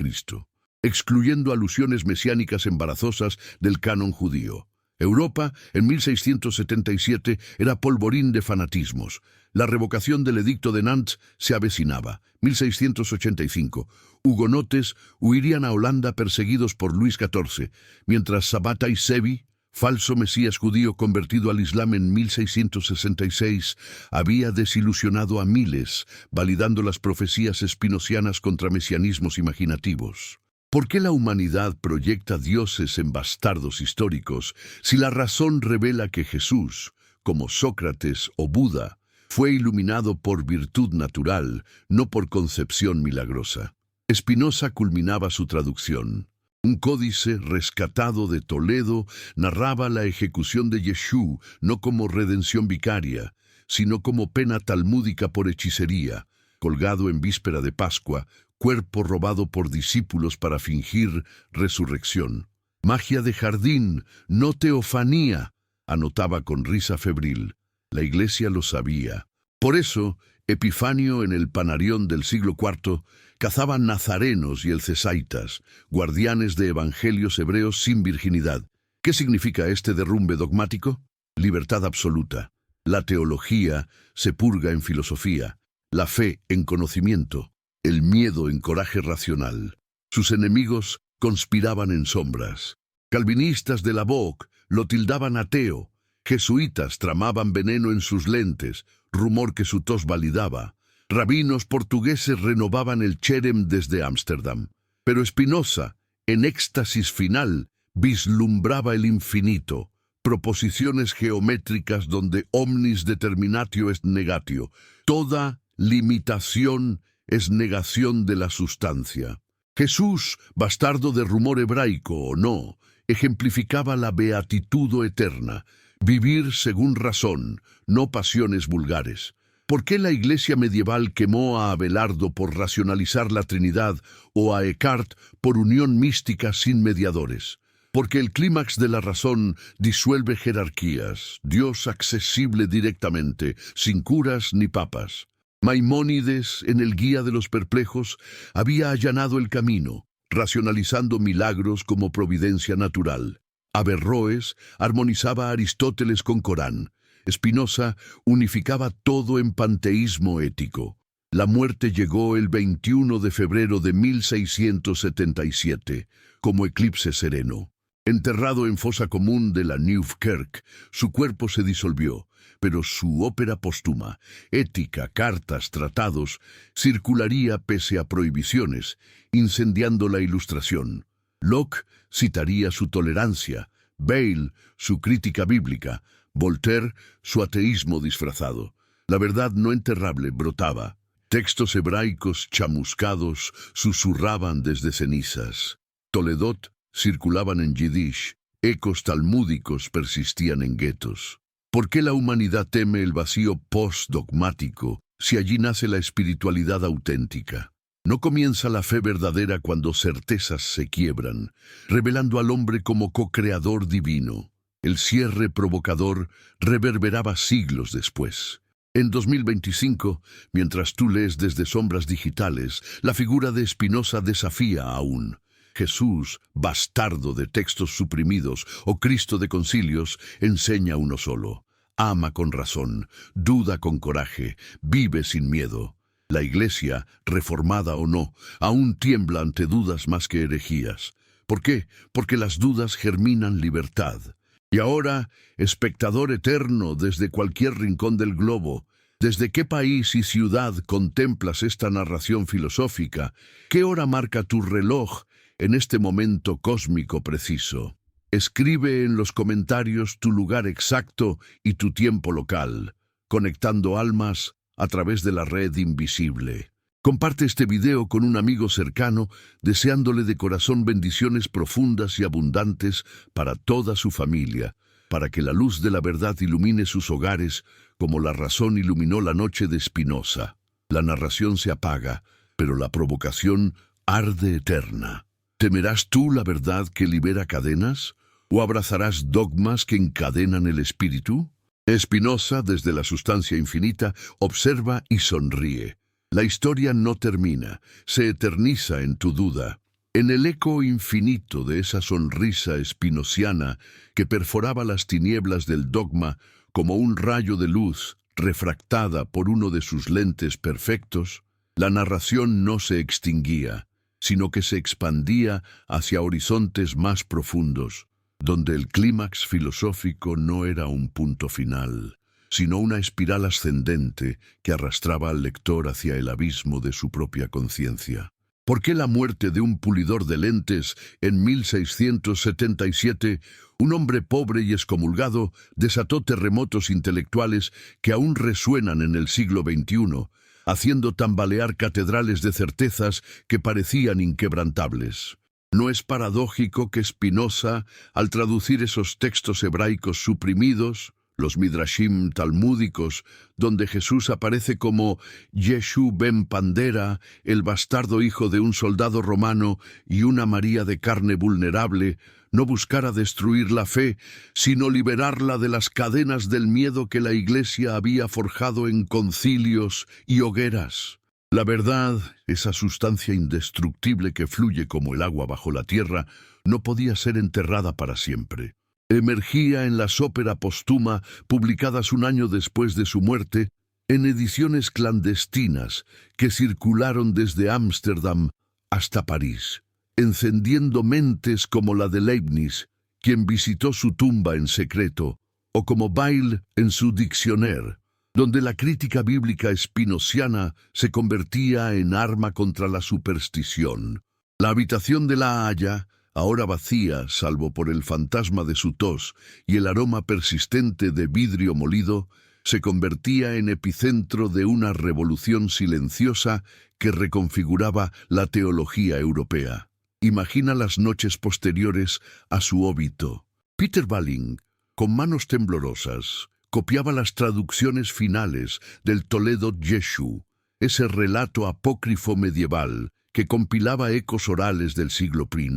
excluyendo alusiones mesiánicas embarazosas del canon judío. Europa, en 1677, era polvorín de fanatismos. La revocación del Edicto de Nantes se avecinaba. 1685. Hugonotes huirían a Holanda perseguidos por Luis XIV, mientras Sabbatai Zevi, falso mesías judío convertido al Islam en 1666, había desilusionado a miles, validando las profecías espinocianas contra mesianismos imaginativos. ¿Por qué la humanidad proyecta dioses en bastardos históricos si la razón revela que Jesús, como Sócrates o Buda, fue iluminado por virtud natural, no por concepción milagrosa? Spinoza culminaba su traducción. Un códice rescatado de Toledo narraba la ejecución de Yeshú no como redención vicaria, sino como pena talmúdica por hechicería, colgado en víspera de Pascua, cuerpo robado por discípulos para fingir resurrección. Magia de jardín, no teofanía, anotaba con risa febril. La Iglesia lo sabía. Por eso, Epifanio en el Panarión del siglo IV cazaba nazarenos y elcesaitas, guardianes de evangelios hebreos sin virginidad. ¿Qué significa este derrumbe dogmático? Libertad absoluta. La teología se purga en filosofía, la fe en conocimiento, el miedo en coraje racional. Sus enemigos conspiraban en sombras. Calvinistas de la Boc lo tildaban ateo. Jesuitas tramaban veneno en sus lentes, rumor que su tos validaba. Rabinos portugueses renovaban el cherem desde Ámsterdam. Pero Spinoza, en éxtasis final, vislumbraba el infinito, proposiciones geométricas donde omnis determinatio est negatio. Toda limitación es negación de la sustancia. Jesús, bastardo de rumor hebraico o no, ejemplificaba la beatitudo eterna, vivir según razón, no pasiones vulgares. ¿Por qué la Iglesia medieval quemó a Abelardo por racionalizar la Trinidad o a Eckhart por unión mística sin mediadores? Porque el clímax de la razón disuelve jerarquías, Dios accesible directamente, sin curas ni papas. Maimónides, en el Guía de los Perplejos, había allanado el camino, racionalizando milagros como providencia natural. Averroes armonizaba a Aristóteles con Corán. Spinoza unificaba todo en panteísmo ético. La muerte llegó el 21 de febrero de 1677, como eclipse sereno. Enterrado en fosa común de la Nieuwe Kerk, su cuerpo se disolvió, pero su ópera póstuma, ética, cartas, tratados, circularía pese a prohibiciones, incendiando la Ilustración. Locke citaría su tolerancia, Bale su crítica bíblica, Voltaire su ateísmo disfrazado. La verdad no enterrable brotaba. Textos hebraicos chamuscados susurraban desde cenizas. Toledot circulaban en yiddish. Ecos talmúdicos persistían en guetos. ¿Por qué la humanidad teme el vacío post-dogmático si allí nace la espiritualidad auténtica? No comienza la fe verdadera cuando certezas se quiebran, revelando al hombre como co-creador divino. El cierre provocador reverberaba siglos después. En 2025, mientras tú lees desde sombras digitales, la figura de Spinoza desafía aún. Jesús, bastardo de textos suprimidos, o Cristo de concilios, enseña uno solo. Ama con razón, duda con coraje, vive sin miedo. La Iglesia, reformada o no, aún tiembla ante dudas más que herejías. ¿Por qué? Porque las dudas germinan libertad. Y ahora, espectador eterno desde cualquier rincón del globo, ¿desde qué país y ciudad contemplas esta narración filosófica? ¿Qué hora marca tu reloj en este momento cósmico preciso? Escribe en los comentarios tu lugar exacto y tu tiempo local, conectando almas a través de la red invisible. Comparte este video con un amigo cercano, deseándole de corazón bendiciones profundas y abundantes para toda su familia, para que la luz de la verdad ilumine sus hogares como la razón iluminó la noche de Spinoza. La narración se apaga, pero la provocación arde eterna. ¿Temerás tú la verdad que libera cadenas? ¿O abrazarás dogmas que encadenan el espíritu? Spinoza, desde la sustancia infinita, observa y sonríe. La historia no termina, se eterniza en tu duda. En el eco infinito de esa sonrisa espinociana que perforaba las tinieblas del dogma como un rayo de luz refractada por uno de sus lentes perfectos, la narración no se extinguía, sino que se expandía hacia horizontes más profundos, donde el clímax filosófico no era un punto final, sino una espiral ascendente que arrastraba al lector hacia el abismo de su propia conciencia. ¿Por qué la muerte de un pulidor de lentes en 1677, un hombre pobre y excomulgado, desató terremotos intelectuales que aún resuenan en el siglo XXI, haciendo tambalear catedrales de certezas que parecían inquebrantables? ¿No es paradójico que Spinoza, al traducir esos textos hebraicos suprimidos, los midrashim talmúdicos, donde Jesús aparece como Yeshu ben Pandera, el bastardo hijo de un soldado romano y una María de carne vulnerable, no buscara destruir la fe, sino liberarla de las cadenas del miedo que la Iglesia había forjado en concilios y hogueras? La verdad, esa sustancia indestructible que fluye como el agua bajo la tierra, no podía ser enterrada para siempre. Emergía en las óperas póstuma publicadas un año después de su muerte, en ediciones clandestinas que circularon desde Ámsterdam hasta París, encendiendo mentes como la de Leibniz, quien visitó su tumba en secreto, o como Bayle en su Dictionnaire, donde la crítica bíblica espinociana se convertía en arma contra la superstición. La habitación de La Haya, ahora vacía salvo por el fantasma de su tos y el aroma persistente de vidrio molido, se convertía en epicentro de una revolución silenciosa que reconfiguraba la teología europea. Imagina las noches posteriores a su óbito. Peter Balling, con manos temblorosas, copiaba las traducciones finales del Toledo Yeshu, ese relato apócrifo medieval que compilaba ecos orales del siglo I,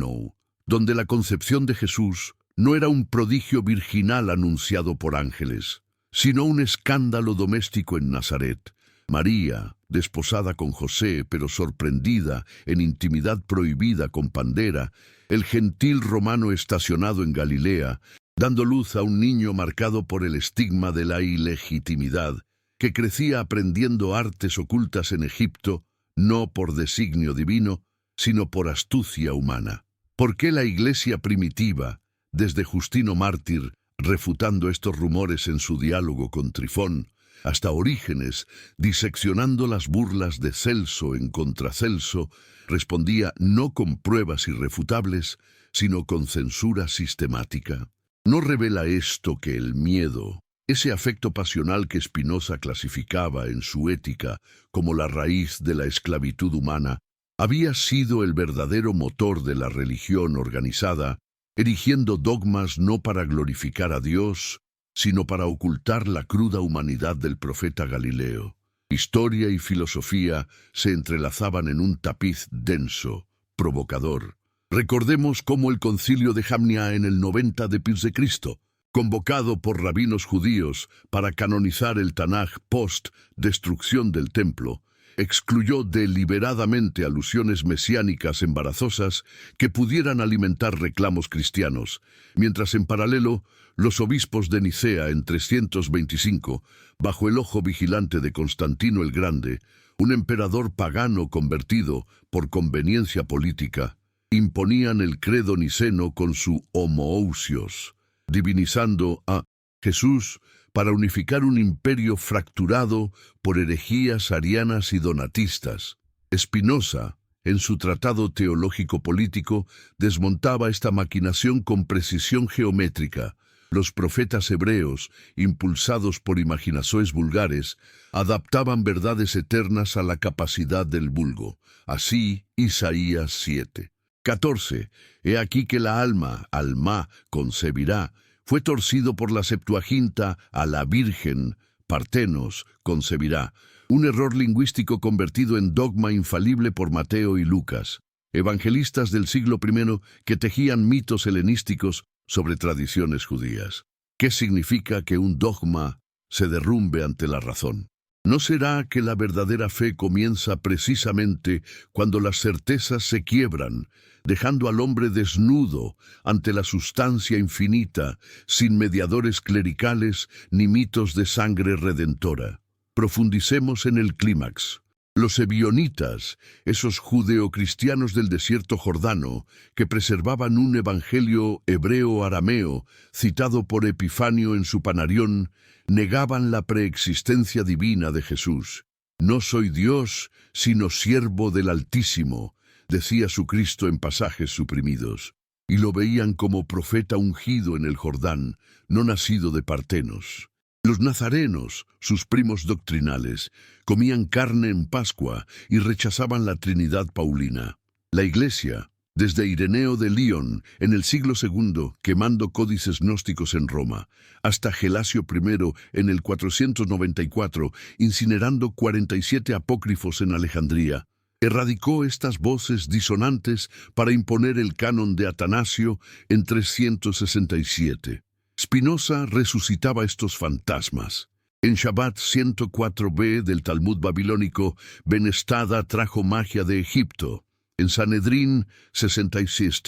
donde la concepción de Jesús no era un prodigio virginal anunciado por ángeles, sino un escándalo doméstico en Nazaret. María, desposada con José, pero sorprendida en intimidad prohibida con Pandera, el gentil romano estacionado en Galilea, dando luz a un niño marcado por el estigma de la ilegitimidad, que crecía aprendiendo artes ocultas en Egipto, no por designio divino, sino por astucia humana. ¿Por qué la Iglesia primitiva, desde Justino Mártir, refutando estos rumores en su diálogo con Trifón, hasta Orígenes, diseccionando las burlas de Celso en contra Celso, respondía no con pruebas irrefutables, sino con censura sistemática? ¿No revela esto que el miedo, ese afecto pasional que Spinoza clasificaba en su Ética como la raíz de la esclavitud humana, había sido el verdadero motor de la religión organizada, erigiendo dogmas no para glorificar a Dios, sino para ocultar la cruda humanidad del profeta Galileo? Historia y filosofía se entrelazaban en un tapiz denso, provocador. Recordemos cómo el concilio de Jamnia en el 90 d.C., convocado por rabinos judíos para canonizar el Tanaj post-destrucción del templo, excluyó deliberadamente alusiones mesiánicas embarazosas que pudieran alimentar reclamos cristianos, mientras en paralelo los obispos de Nicea en 325, bajo el ojo vigilante de Constantino el Grande, un emperador pagano convertido por conveniencia política, imponían el credo niceno con su homoousios, divinizando a Jesús para unificar un imperio fracturado por herejías arianas y donatistas. Spinoza, en su tratado teológico-político, desmontaba esta maquinación con precisión geométrica. Los profetas hebreos, impulsados por imaginaciones vulgares, adaptaban verdades eternas a la capacidad del vulgo. Así, Isaías 7. 14. He aquí que la alma concebirá, fue torcido por la Septuaginta a la Virgen, Partenos, concebirá. Un error lingüístico convertido en dogma infalible por Mateo y Lucas, evangelistas del siglo I que tejían mitos helenísticos sobre tradiciones judías. ¿Qué significa que un dogma se derrumbe ante la razón? ¿No será que la verdadera fe comienza precisamente cuando las certezas se quiebran, dejando al hombre desnudo ante la sustancia infinita, sin mediadores clericales ni mitos de sangre redentora? Profundicemos en el clímax. Los ebionitas, esos judeocristianos del desierto jordano, que preservaban un evangelio hebreo-arameo, citado por Epifanio en su Panarión, negaban la preexistencia divina de Jesús. «No soy Dios, sino siervo del Altísimo», decía su Cristo en pasajes suprimidos, y lo veían como profeta ungido en el Jordán, no nacido de partenos. Los nazarenos, sus primos doctrinales, comían carne en Pascua y rechazaban la Trinidad paulina. La Iglesia, desde Ireneo de Lyon, en el siglo II, quemando códices gnósticos en Roma, hasta Gelasio I en el 494, incinerando 47 apócrifos en Alejandría, erradicó estas voces disonantes para imponer el canon de Atanasio en 367. Spinoza resucitaba estos fantasmas. En Shabbat 104b del Talmud babilónico, Benestada trajo magia de Egipto. En Sanedrín 66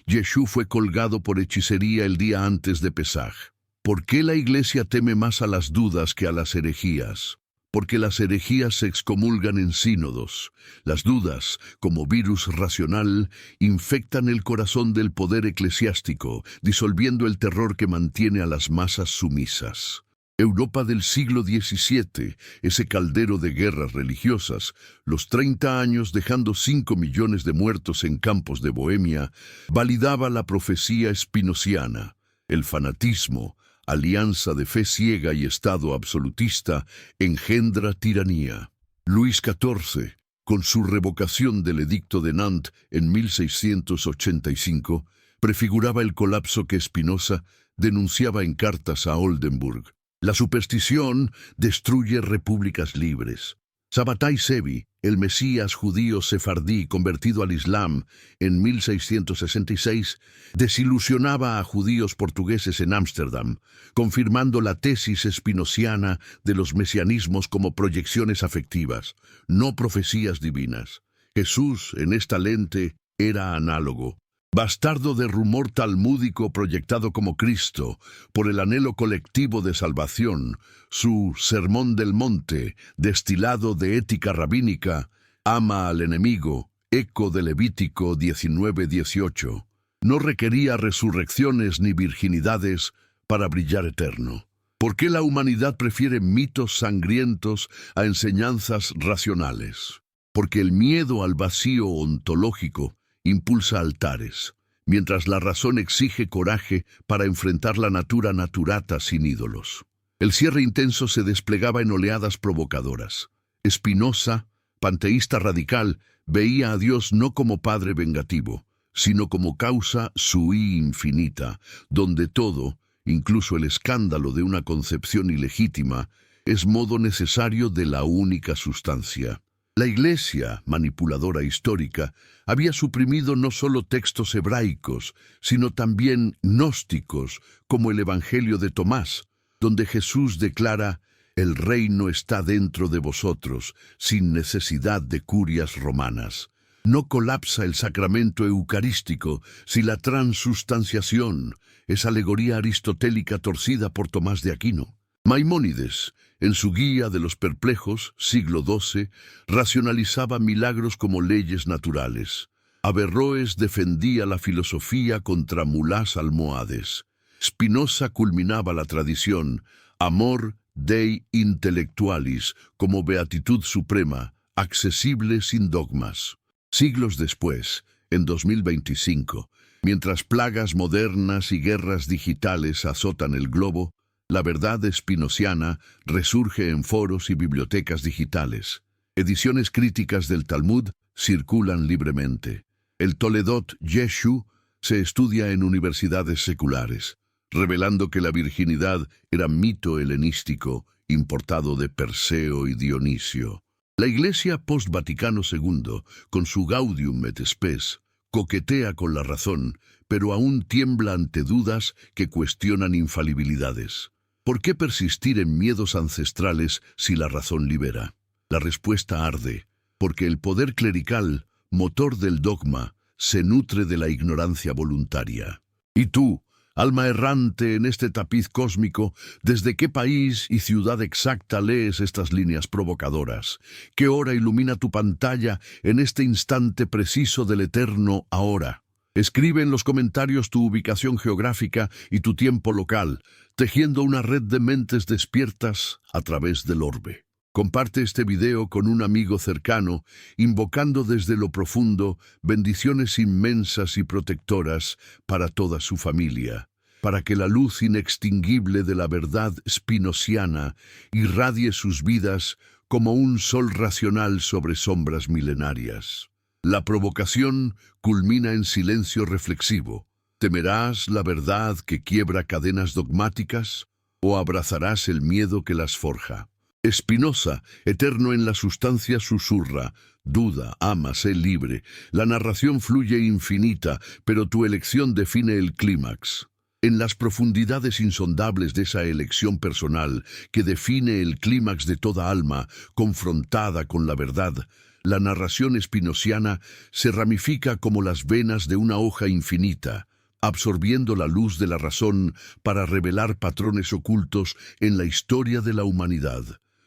Yeshú fue colgado por hechicería el día antes de Pesaj. ¿Por qué la Iglesia teme más a las dudas que a las herejías? Porque las herejías se excomulgan en sínodos. Las dudas, como virus racional, infectan el corazón del poder eclesiástico, disolviendo el terror que mantiene a las masas sumisas. Europa del siglo XVII, ese caldero de guerras religiosas, los 30 años dejando 5 millones de muertos en campos de Bohemia, validaba la profecía espinociana. El fanatismo, alianza de fe ciega y Estado absolutista, engendra tiranía. Luis XIV, con su revocación del Edicto de Nantes en 1685, prefiguraba el colapso que Spinoza denunciaba en cartas a Oldenburg. La superstición destruye repúblicas libres. Sabbatai Sevi, el Mesías judío sefardí convertido al Islam en 1666, desilusionaba a judíos portugueses en Ámsterdam, confirmando la tesis espinociana de los mesianismos como proyecciones afectivas, no profecías divinas. Jesús, en esta lente, era análogo. Bastardo de rumor talmúdico proyectado como Cristo por el anhelo colectivo de salvación, su Sermón del Monte, destilado de ética rabínica, ama al enemigo, eco de Levítico 19:18, no requería resurrecciones ni virginidades para brillar eterno. ¿Por qué la humanidad prefiere mitos sangrientos a enseñanzas racionales? Porque el miedo al vacío ontológico impulsa altares, mientras la razón exige coraje para enfrentar la natura naturata sin ídolos. El cierre intenso se desplegaba en oleadas provocadoras. Spinoza, panteísta radical, veía a Dios no como padre vengativo, sino como causa sui infinita, donde todo, incluso el escándalo de una concepción ilegítima, es modo necesario de la única sustancia. La Iglesia, manipuladora histórica, había suprimido no solo textos hebraicos, sino también gnósticos, como el Evangelio de Tomás, donde Jesús declara: «El reino está dentro de vosotros, sin necesidad de curias romanas». No colapsa el sacramento eucarístico si la transustanciación es alegoría aristotélica torcida por Tomás de Aquino. Maimónides, en su Guía de los Perplejos, siglo XII, racionalizaba milagros como leyes naturales. Averroes defendía la filosofía contra mulás almohades. Spinoza culminaba la tradición, amor dei intellectualis, como beatitud suprema, accesible sin dogmas. Siglos después, en 2025, mientras plagas modernas y guerras digitales azotan el globo, la verdad spinociana resurge en foros y bibliotecas digitales. Ediciones críticas del Talmud circulan libremente. El Toledot Yeshu se estudia en universidades seculares, revelando que la virginidad era mito helenístico importado de Perseo y Dionisio. La Iglesia post-Vaticano II, con su Gaudium et Spes, coquetea con la razón, pero aún tiembla ante dudas que cuestionan infalibilidades. ¿Por qué persistir en miedos ancestrales si la razón libera? La respuesta arde, porque el poder clerical, motor del dogma, se nutre de la ignorancia voluntaria. ¿Y tú, alma errante en este tapiz cósmico, desde qué país y ciudad exacta lees estas líneas provocadoras? ¿Qué hora ilumina tu pantalla en este instante preciso del eterno ahora? Escribe en los comentarios tu ubicación geográfica y tu tiempo local, tejiendo una red de mentes despiertas a través del orbe. Comparte este video con un amigo cercano, invocando desde lo profundo bendiciones inmensas y protectoras para toda su familia, para que la luz inextinguible de la verdad spinosiana irradie sus vidas como un sol racional sobre sombras milenarias. La provocación culmina en silencio reflexivo. ¿Temerás la verdad que quiebra cadenas dogmáticas o abrazarás el miedo que las forja? Spinoza, eterno en la sustancia, susurra: duda, ama, sé libre. La narración fluye infinita, pero tu elección define el clímax. En las profundidades insondables de esa elección personal que define el clímax de toda alma confrontada con la verdad, la narración spinosiana se ramifica como las venas de una hoja infinita, absorbiendo la luz de la razón para revelar patrones ocultos en la historia de la humanidad,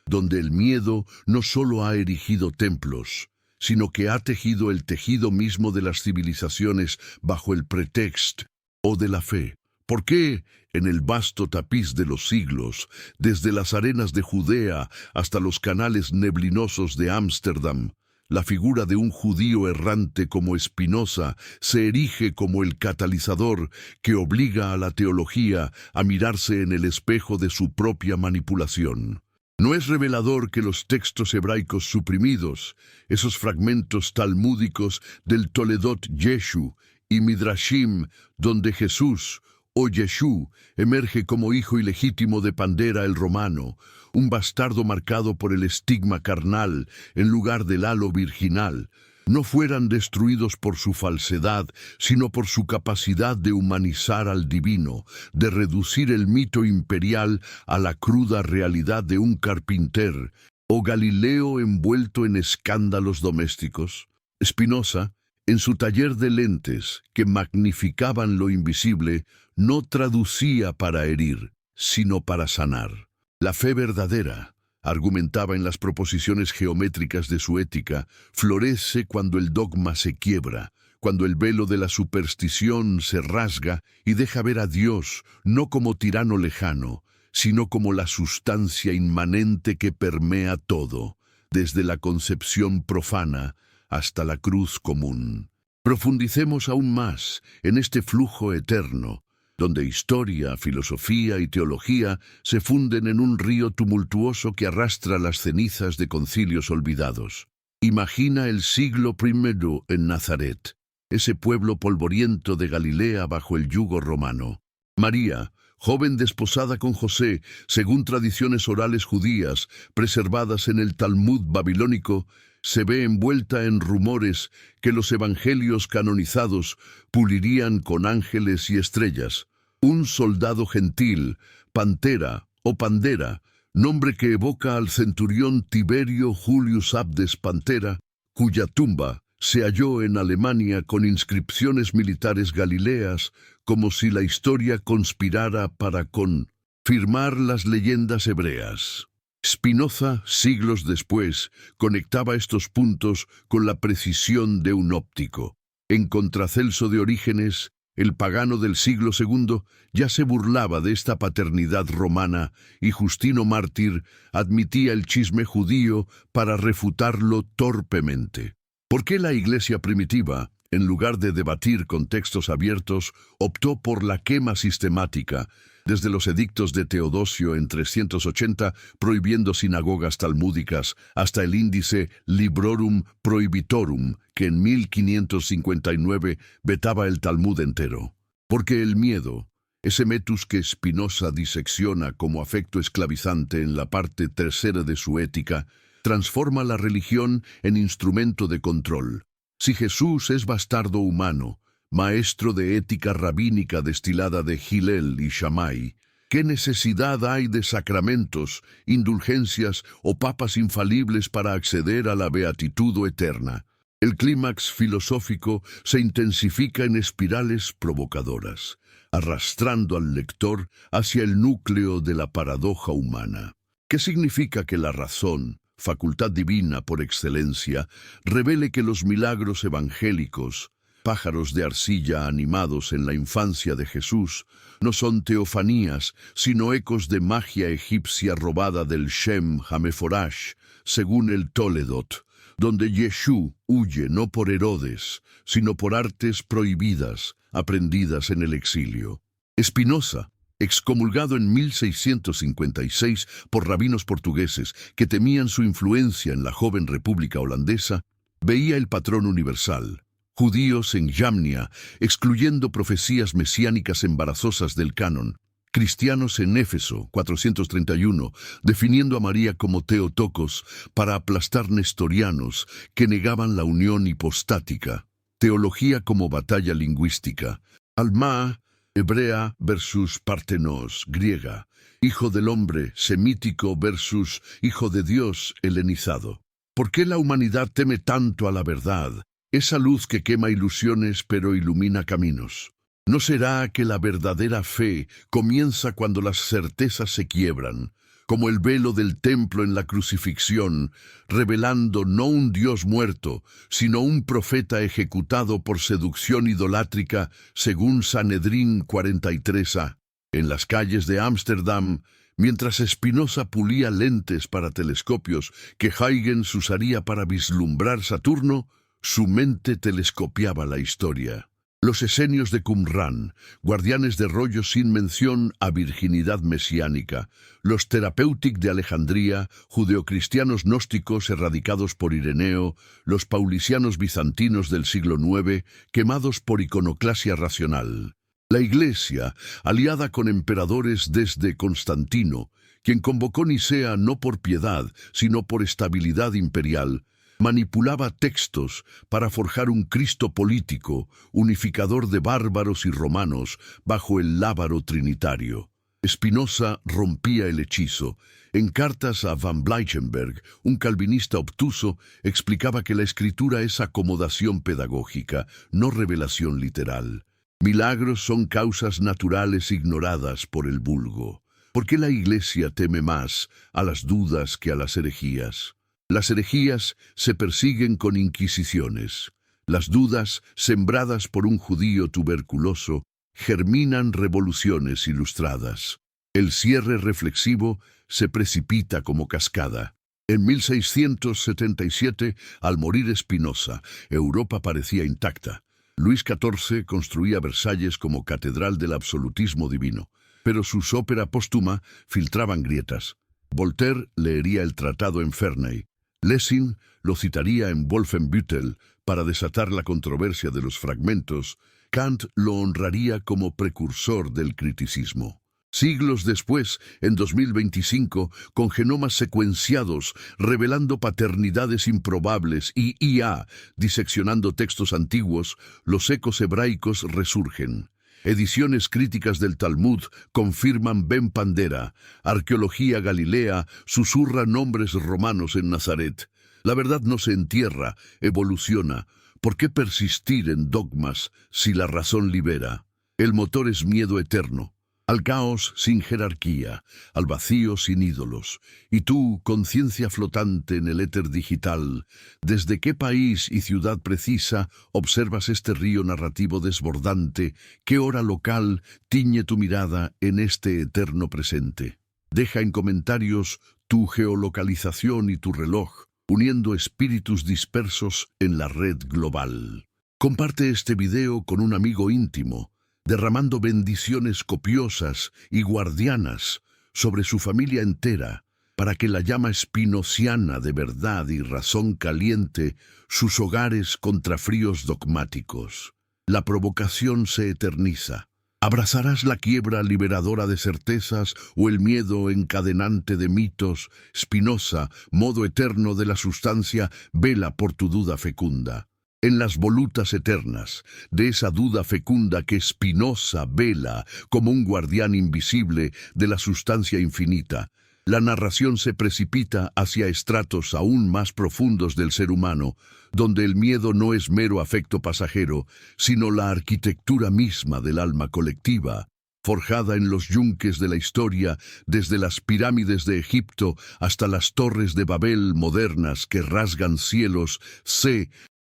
donde el miedo no solo ha erigido templos, sino que ha tejido el tejido mismo de las civilizaciones bajo el pretexto o de la fe. ¿Por qué, en el vasto tapiz de los siglos, desde las arenas de Judea hasta los canales neblinosos de Ámsterdam, la figura de un judío errante como Spinoza se erige como el catalizador que obliga a la teología a mirarse en el espejo de su propia manipulación? ¿No es revelador que los textos hebraicos suprimidos, esos fragmentos talmúdicos del Toledot Yeshu y Midrashim, donde Jesús, o Yeshú, emerge como hijo ilegítimo de Pandera el romano, un bastardo marcado por el estigma carnal en lugar del halo virginal, no fueran destruidos por su falsedad, sino por su capacidad de humanizar al divino, de reducir el mito imperial a la cruda realidad de un carpinter, o Galileo envuelto en escándalos domésticos? Spinoza, en su taller de lentes que magnificaban lo invisible, no traducía para herir, sino para sanar. La fe verdadera, argumentaba en las proposiciones geométricas de su ética, florece cuando el dogma se quiebra, cuando el velo de la superstición se rasga y deja ver a Dios no como tirano lejano, sino como la sustancia inmanente que permea todo, desde la concepción profana hasta la cruz común. Profundicemos aún más en este flujo eterno, donde historia, filosofía y teología se funden en un río tumultuoso que arrastra las cenizas de concilios olvidados. Imagina el siglo I en Nazaret, ese pueblo polvoriento de Galilea bajo el yugo romano. María, joven desposada con José, según tradiciones orales judías preservadas en el Talmud babilónico, se ve envuelta en rumores que los evangelios canonizados pulirían con ángeles y estrellas. Un soldado gentil, Pantera o Pandera, nombre que evoca al centurión Tiberio Julius Abdes Pantera, cuya tumba se halló en Alemania con inscripciones militares galileas, como si la historia conspirara para confirmar las leyendas hebreas. Spinoza, siglos después, conectaba estos puntos con la precisión de un óptico. En Contracelso de Orígenes, el pagano del siglo II ya se burlaba de esta paternidad romana y Justino Mártir admitía el chisme judío para refutarlo torpemente. ¿Por qué la Iglesia primitiva, en lugar de debatir con textos abiertos, optó por la quema sistemática, desde los edictos de Teodosio en 380, prohibiendo sinagogas talmúdicas, hasta el índice Librorum Prohibitorum, que en 1559 vetaba el Talmud entero? Porque el miedo, ese metus que Spinoza disecciona como afecto esclavizante en la parte tercera de su ética, transforma la religión en instrumento de control. Si Jesús es bastardo humano, maestro de ética rabínica destilada de Hillel y Shammai, ¿Qué necesidad hay de sacramentos, indulgencias o papas infalibles para acceder a la beatitud eterna? El clímax filosófico se intensifica en espirales provocadoras, arrastrando al lector hacia el núcleo de la paradoja humana. ¿Qué significa que la razón, facultad divina por excelencia, revele que los milagros evangélicos, pájaros de arcilla animados en la infancia de Jesús, no son teofanías, sino ecos de magia egipcia robada del Shem Hameforash, según el Toledot, donde Yeshú huye no por Herodes, sino por artes prohibidas, aprendidas en el exilio? Spinoza, excomulgado en 1656 por rabinos portugueses que temían su influencia en la joven república holandesa, veía el patrón universal: judíos en Yamnia, excluyendo profecías mesiánicas embarazosas del canon; cristianos en Éfeso, 431, definiendo a María como Theotokos para aplastar nestorianos que negaban la unión hipostática; teología como batalla lingüística; Alma, hebrea versus Partenos, griega; hijo del hombre, semítico versus hijo de Dios, helenizado. ¿Por qué la humanidad teme tanto a la verdad, esa luz que quema ilusiones pero ilumina caminos? ¿No será que la verdadera fe comienza cuando las certezas se quiebran, como el velo del templo en la crucifixión, revelando no un Dios muerto, sino un profeta ejecutado por seducción idolátrica, según Sanedrín 43a? En las calles de Ámsterdam, mientras Spinoza pulía lentes para telescopios que Huygens usaría para vislumbrar Saturno, su mente telescopiaba la historia. Los esenios de Qumrán, guardianes de rollos sin mención a virginidad mesiánica; los terapeutic de Alejandría, judeocristianos gnósticos erradicados por Ireneo; los paulicianos bizantinos del siglo IX, quemados por iconoclasia racional. La Iglesia, aliada con emperadores desde Constantino, quien convocó Nicea no por piedad, sino por estabilidad imperial, manipulaba textos para forjar un Cristo político, unificador de bárbaros y romanos, bajo el lábaro trinitario. Spinoza rompía el hechizo. En cartas a Van Blychenberg, un calvinista obtuso, explicaba que la escritura es acomodación pedagógica, no revelación literal. Milagros son causas naturales ignoradas por el vulgo. ¿Por qué la Iglesia teme más a las dudas que a las herejías? Las herejías se persiguen con inquisiciones. Las dudas, sembradas por un judío tuberculoso, germinan revoluciones ilustradas. El cierre reflexivo se precipita como cascada. En 1677, al morir Spinoza, Europa parecía intacta. Luis XIV construía Versalles como catedral del absolutismo divino, pero sus óperas póstuma filtraban grietas. Voltaire leería el tratado en Ferney. Lessing lo citaría en Wolfenbüttel para desatar la controversia de los fragmentos. Kant lo honraría como precursor del criticismo. Siglos después, en 2025, con genomas secuenciados, revelando paternidades improbables y IA, diseccionando textos antiguos, los ecos hebraicos resurgen. Ediciones críticas del Talmud confirman Ben Pandera. Arqueología galilea susurra nombres romanos en Nazaret. La verdad no se entierra, evoluciona. ¿Por qué persistir en dogmas si la razón libera? El motor es miedo eterno. Al caos sin jerarquía, al vacío sin ídolos. Y tú, conciencia flotante en el éter digital, ¿desde qué país y ciudad precisa observas este río narrativo desbordante? ¿Qué hora local tiñe tu mirada en este eterno presente? Deja en comentarios tu geolocalización y tu reloj, uniendo espíritus dispersos en la red global. Comparte este video con un amigo íntimo, derramando bendiciones copiosas y guardianas sobre su familia entera, para que la llama spinociana de verdad y razón caliente sus hogares contra fríos dogmáticos. La provocación se eterniza. ¿Abrazarás la quiebra liberadora de certezas o el miedo encadenante de mitos? Spinoza, modo eterno de la sustancia, vela por tu duda fecunda. En las volutas eternas, de esa duda fecunda que Spinoza vela como un guardián invisible de la sustancia infinita, la narración se precipita hacia estratos aún más profundos del ser humano, donde el miedo no es mero afecto pasajero, sino la arquitectura misma del alma colectiva, forjada en los yunques de la historia, desde las pirámides de Egipto hasta las torres de Babel modernas que rasgan cielos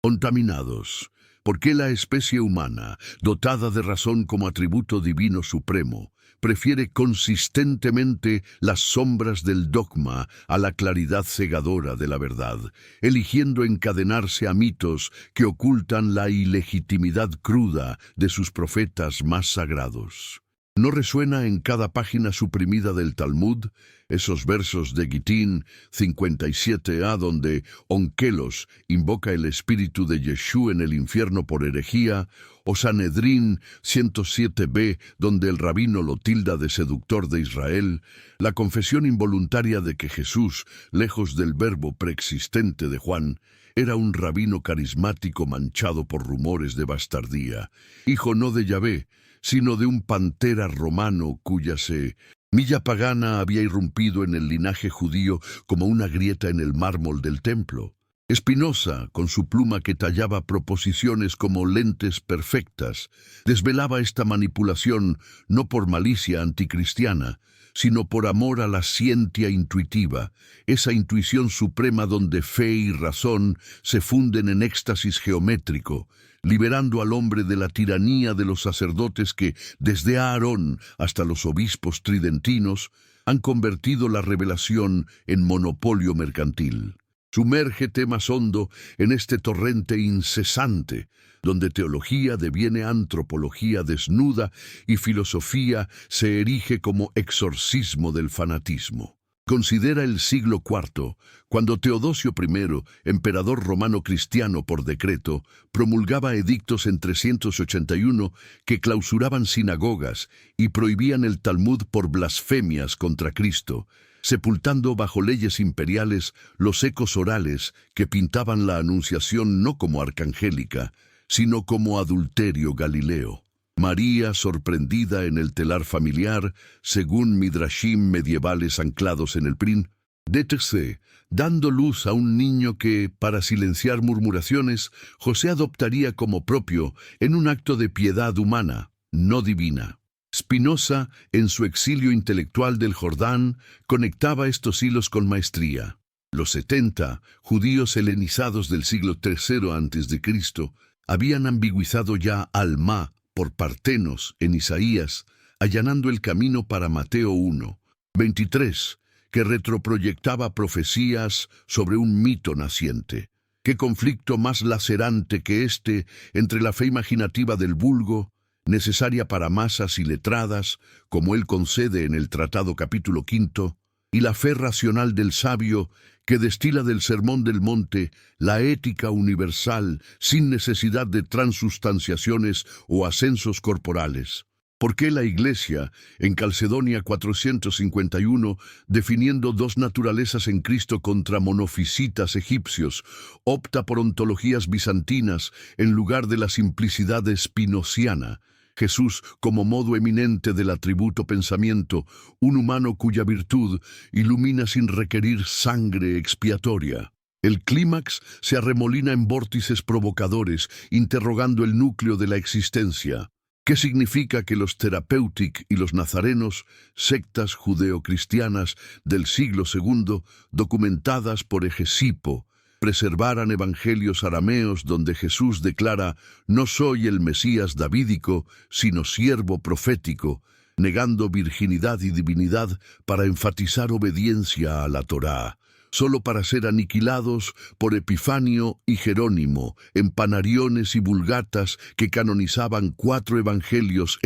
contaminados. ¿Por qué la especie humana, dotada de razón como atributo divino supremo, prefiere consistentemente las sombras del dogma a la claridad cegadora de la verdad, eligiendo encadenarse a mitos que ocultan la ilegitimidad cruda de sus profetas más sagrados? ¿No resuena en cada página suprimida del Talmud esos versos de Gitín 57a donde Onkelos invoca el espíritu de Yeshú en el infierno por herejía, o Sanedrín 107b donde el rabino lo tilda de seductor de Israel, la confesión involuntaria de que Jesús, lejos del verbo preexistente de Juan, era un rabino carismático manchado por rumores de bastardía, hijo no de Yahvé, sino de un pantera romano cuya semilla pagana había irrumpido en el linaje judío como una grieta en el mármol del templo? Spinoza, con su pluma que tallaba proposiciones como lentes perfectas, desvelaba esta manipulación no por malicia anticristiana, sino por amor a la scientia intuitiva, esa intuición suprema donde fe y razón se funden en éxtasis geométrico, liberando al hombre de la tiranía de los sacerdotes que, desde Aarón hasta los obispos tridentinos, han convertido la revelación en monopolio mercantil. Sumérgete más hondo en este torrente incesante, donde teología deviene antropología desnuda y filosofía se erige como exorcismo del fanatismo. Considera el siglo IV, cuando Teodosio I, emperador romano cristiano por decreto, promulgaba edictos en 381 que clausuraban sinagogas y prohibían el Talmud por blasfemias contra Cristo, sepultando bajo leyes imperiales los ecos orales que pintaban la Anunciación no como arcangélica, sino como adulterio galileo. María, sorprendida en el telar familiar, según midrashim medievales anclados en el Prin, DTC, dando luz a un niño que, para silenciar murmuraciones, José adoptaría como propio en un acto de piedad humana, no divina. Spinoza, en su exilio intelectual del Jordán, conectaba estos hilos con maestría. Los 70 judíos helenizados del siglo III a.C. habían ambiguizado ya Alma por Partenos en Isaías, allanando el camino para Mateo 1:23, que retroproyectaba profecías sobre un mito naciente. ¿Qué conflicto más lacerante que este entre la fe imaginativa del vulgo, necesaria para masas iletradas, como él concede en el Tratado capítulo 5, y la fe racional del sabio, que destila del Sermón del Monte la ética universal sin necesidad de transustanciaciones o ascensos corporales? ¿Por qué la Iglesia, en Calcedonia 451, definiendo dos naturalezas en Cristo contra monofisitas egipcios, opta por ontologías bizantinas en lugar de la simplicidad espinociana? Jesús como modo eminente del atributo pensamiento, un humano cuya virtud ilumina sin requerir sangre expiatoria. El clímax se arremolina en vórtices provocadores, interrogando el núcleo de la existencia. ¿Qué significa que los Therapeutic y los nazarenos, sectas judeocristianas del siglo II, documentadas por Hegesipo, preservaran evangelios arameos donde Jesús declara: «No soy el Mesías davídico, sino siervo profético», negando virginidad y divinidad para enfatizar obediencia a la Torá, solo para ser aniquilados por Epifanio y Jerónimo, en Panariones y Vulgatas que canonizaban 4 evangelios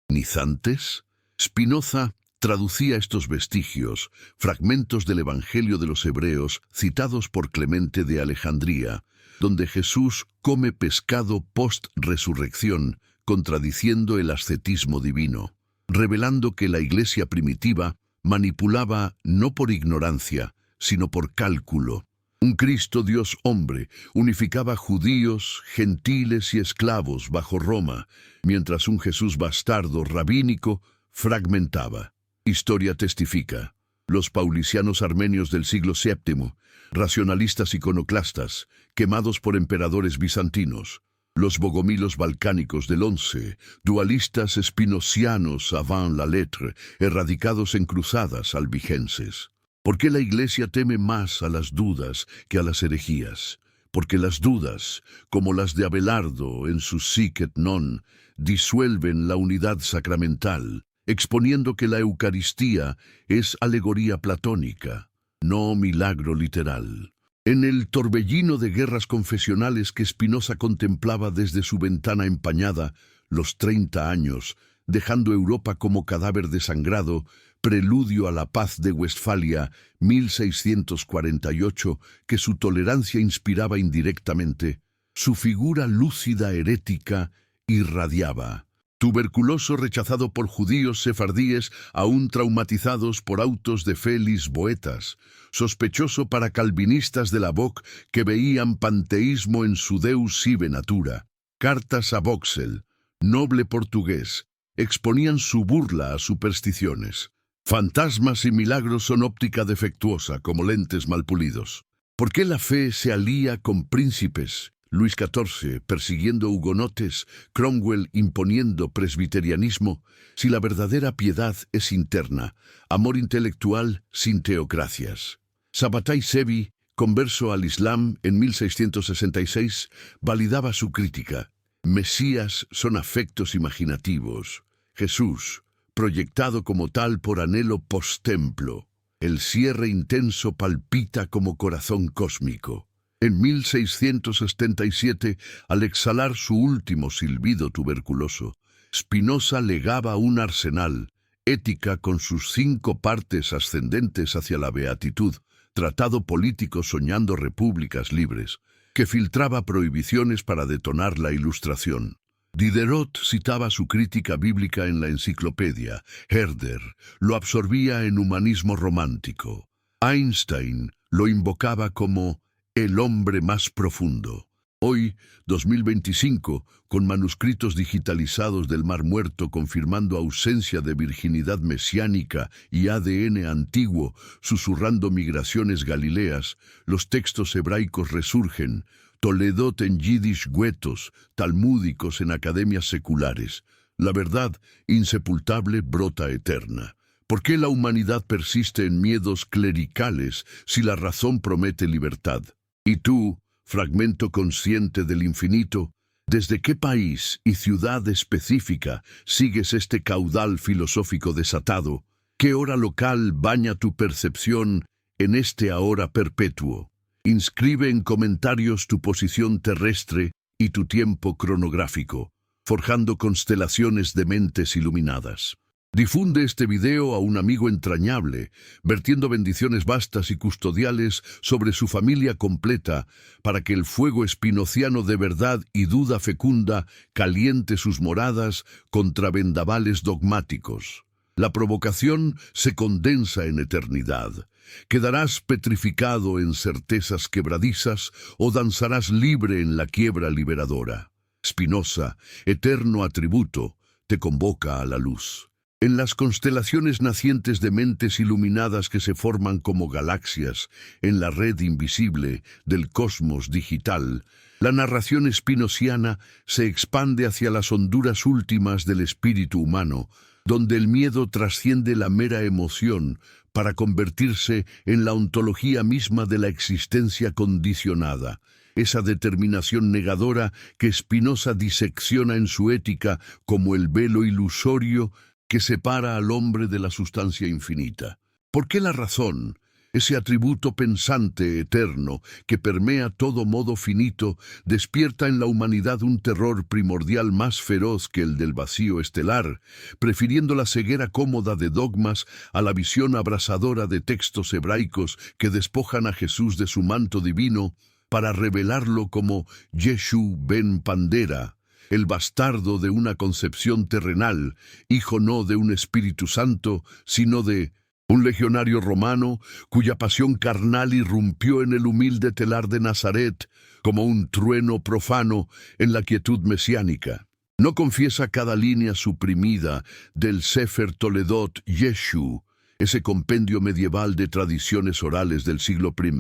nizantes? Spinoza traducía estos vestigios, fragmentos del Evangelio de los Hebreos citados por Clemente de Alejandría, donde Jesús come pescado post-resurrección, contradiciendo el ascetismo divino, revelando que la Iglesia primitiva manipulaba no por ignorancia, sino por cálculo. Un Cristo Dios hombre unificaba judíos, gentiles y esclavos bajo Roma, mientras un Jesús bastardo rabínico fragmentaba. Historia testifica. Los paulicianos armenios del siglo VII, racionalistas iconoclastas, quemados por emperadores bizantinos. Los bogomilos balcánicos del XI, dualistas espinocianos avant la lettre, erradicados en cruzadas albigenses. ¿Por qué la Iglesia teme más a las dudas que a las herejías? Porque las dudas, como las de Abelardo en su Sic et Non, disuelven la unidad sacramental, exponiendo que la Eucaristía es alegoría platónica, no milagro literal. En el torbellino de guerras confesionales que Spinoza contemplaba desde su ventana empañada, los 30 años, dejando Europa como cadáver desangrado, preludio a la paz de Westfalia, 1648, que su tolerancia inspiraba indirectamente, su figura lúcida herética irradiaba. Tuberculoso rechazado por judíos sefardíes aún traumatizados por autos de fe lisboetas, sospechoso para calvinistas de la BOC que veían panteísmo en su Deus sive natura. Cartas a Boxel, noble portugués, exponían su burla a supersticiones. Fantasmas y milagros son óptica defectuosa, como lentes mal pulidos. ¿Por qué la fe se alía con príncipes? Luis XIV persiguiendo hugonotes, Cromwell imponiendo presbiterianismo, si la verdadera piedad es interna, amor intelectual sin teocracias. Sabbatai Sevi, converso al Islam en 1666, validaba su crítica. Mesías son afectos imaginativos. Jesús, proyectado como tal por anhelo posttemplo. El cierre intenso palpita como corazón cósmico. En 1677, al exhalar su último silbido tuberculoso, Spinoza legaba un arsenal, ética con sus 5 partes ascendentes hacia la beatitud, tratado político soñando repúblicas libres, que filtraba prohibiciones para detonar la Ilustración. Diderot citaba su crítica bíblica en la enciclopedia, Herder lo absorbía en humanismo romántico. Einstein lo invocaba como el hombre más profundo. Hoy, 2025, con manuscritos digitalizados del Mar Muerto confirmando ausencia de virginidad mesiánica y ADN antiguo, susurrando migraciones galileas, los textos hebraicos resurgen, Toledot en yiddish güetos, talmúdicos en academias seculares. La verdad, insepultable, brota eterna. ¿Por qué la humanidad persiste en miedos clericales si la razón promete libertad? Y tú, fragmento consciente del infinito, ¿desde qué país y ciudad específica sigues este caudal filosófico desatado? ¿Qué hora local baña tu percepción en este ahora perpetuo? Inscribe en comentarios tu posición terrestre y tu tiempo cronográfico, forjando constelaciones de mentes iluminadas. Difunde este video a un amigo entrañable, vertiendo bendiciones vastas y custodiales sobre su familia completa, para que el fuego espinociano de verdad y duda fecunda caliente sus moradas contra vendavales dogmáticos. La provocación se condensa en eternidad. ¿Quedarás petrificado en certezas quebradizas o danzarás libre en la quiebra liberadora? Spinoza, eterno atributo, te convoca a la luz. En las constelaciones nacientes de mentes iluminadas que se forman como galaxias en la red invisible del cosmos digital, la narración spinociana se expande hacia las honduras últimas del espíritu humano, donde el miedo trasciende la mera emoción para convertirse en la ontología misma de la existencia condicionada, esa determinación negadora que Spinoza disecciona en su ética como el velo ilusorio que separa al hombre de la sustancia infinita. ¿Por qué la razón, ese atributo pensante eterno que permea todo modo finito, despierta en la humanidad un terror primordial más feroz que el del vacío estelar, prefiriendo la ceguera cómoda de dogmas a la visión abrasadora de textos hebraicos que despojan a Jesús de su manto divino para revelarlo como Yeshu ben Pandera, el bastardo de una concepción terrenal, hijo no de un Espíritu Santo, sino de un legionario romano cuya pasión carnal irrumpió en el humilde telar de Nazaret como un trueno profano en la quietud mesiánica. No confiesa cada línea suprimida del Sefer Toledot Yeshu, ese compendio medieval de tradiciones orales del siglo I,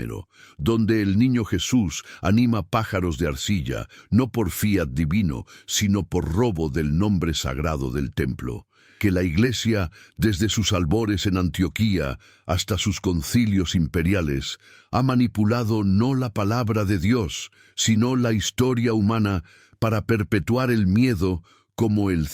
donde el niño Jesús anima pájaros de arcilla, no por fiat divino, sino por robo del nombre sagrado del templo. Que la Iglesia, desde sus albores en Antioquía hasta sus concilios imperiales, ha manipulado no la palabra de Dios, sino la historia humana para perpetuar el miedo como el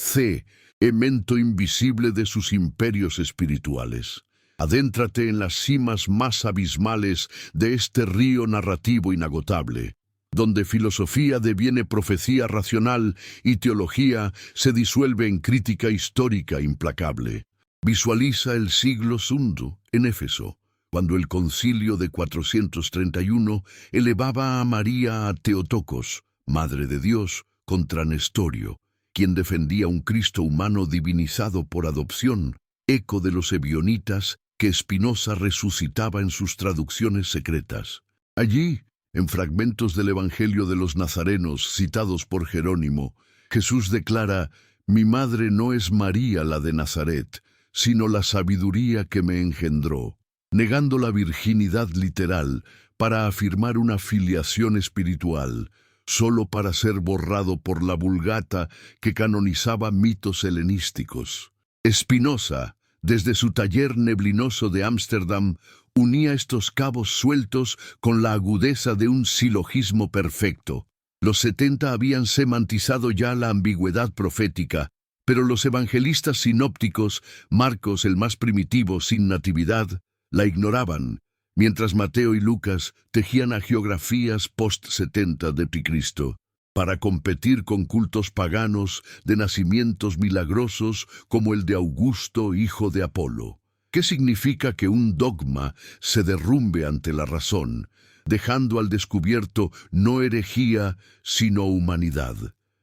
elemento invisible de sus imperios espirituales. Adéntrate en las cimas más abismales de este río narrativo inagotable, donde filosofía deviene profecía racional y teología se disuelve en crítica histórica implacable. Visualiza el siglo II en Éfeso, cuando el concilio de 431 elevaba a María a Teotocos, Madre de Dios, contra Nestorio, quien defendía un Cristo humano divinizado por adopción, eco de los ebionitas que Spinoza resucitaba en sus traducciones secretas. Allí, en fragmentos del Evangelio de los Nazarenos citados por Jerónimo, Jesús declara: «Mi madre no es María la de Nazaret, sino la sabiduría que me engendró», negando la virginidad literal para afirmar una filiación espiritual, solo para ser borrado por la Vulgata que canonizaba mitos helenísticos. Spinoza, desde su taller neblinoso de Ámsterdam, unía estos cabos sueltos con la agudeza de un silogismo perfecto. Los 70 habían semantizado ya la ambigüedad profética, pero los evangelistas sinópticos, Marcos el más primitivo sin natividad, la ignoraban, mientras Mateo y Lucas tejían hagiografías post-70 de Cristo, para competir con cultos paganos de nacimientos milagrosos como el de Augusto, hijo de Apolo. ¿Qué significa que un dogma se derrumbe ante la razón, dejando al descubierto no herejía, sino humanidad?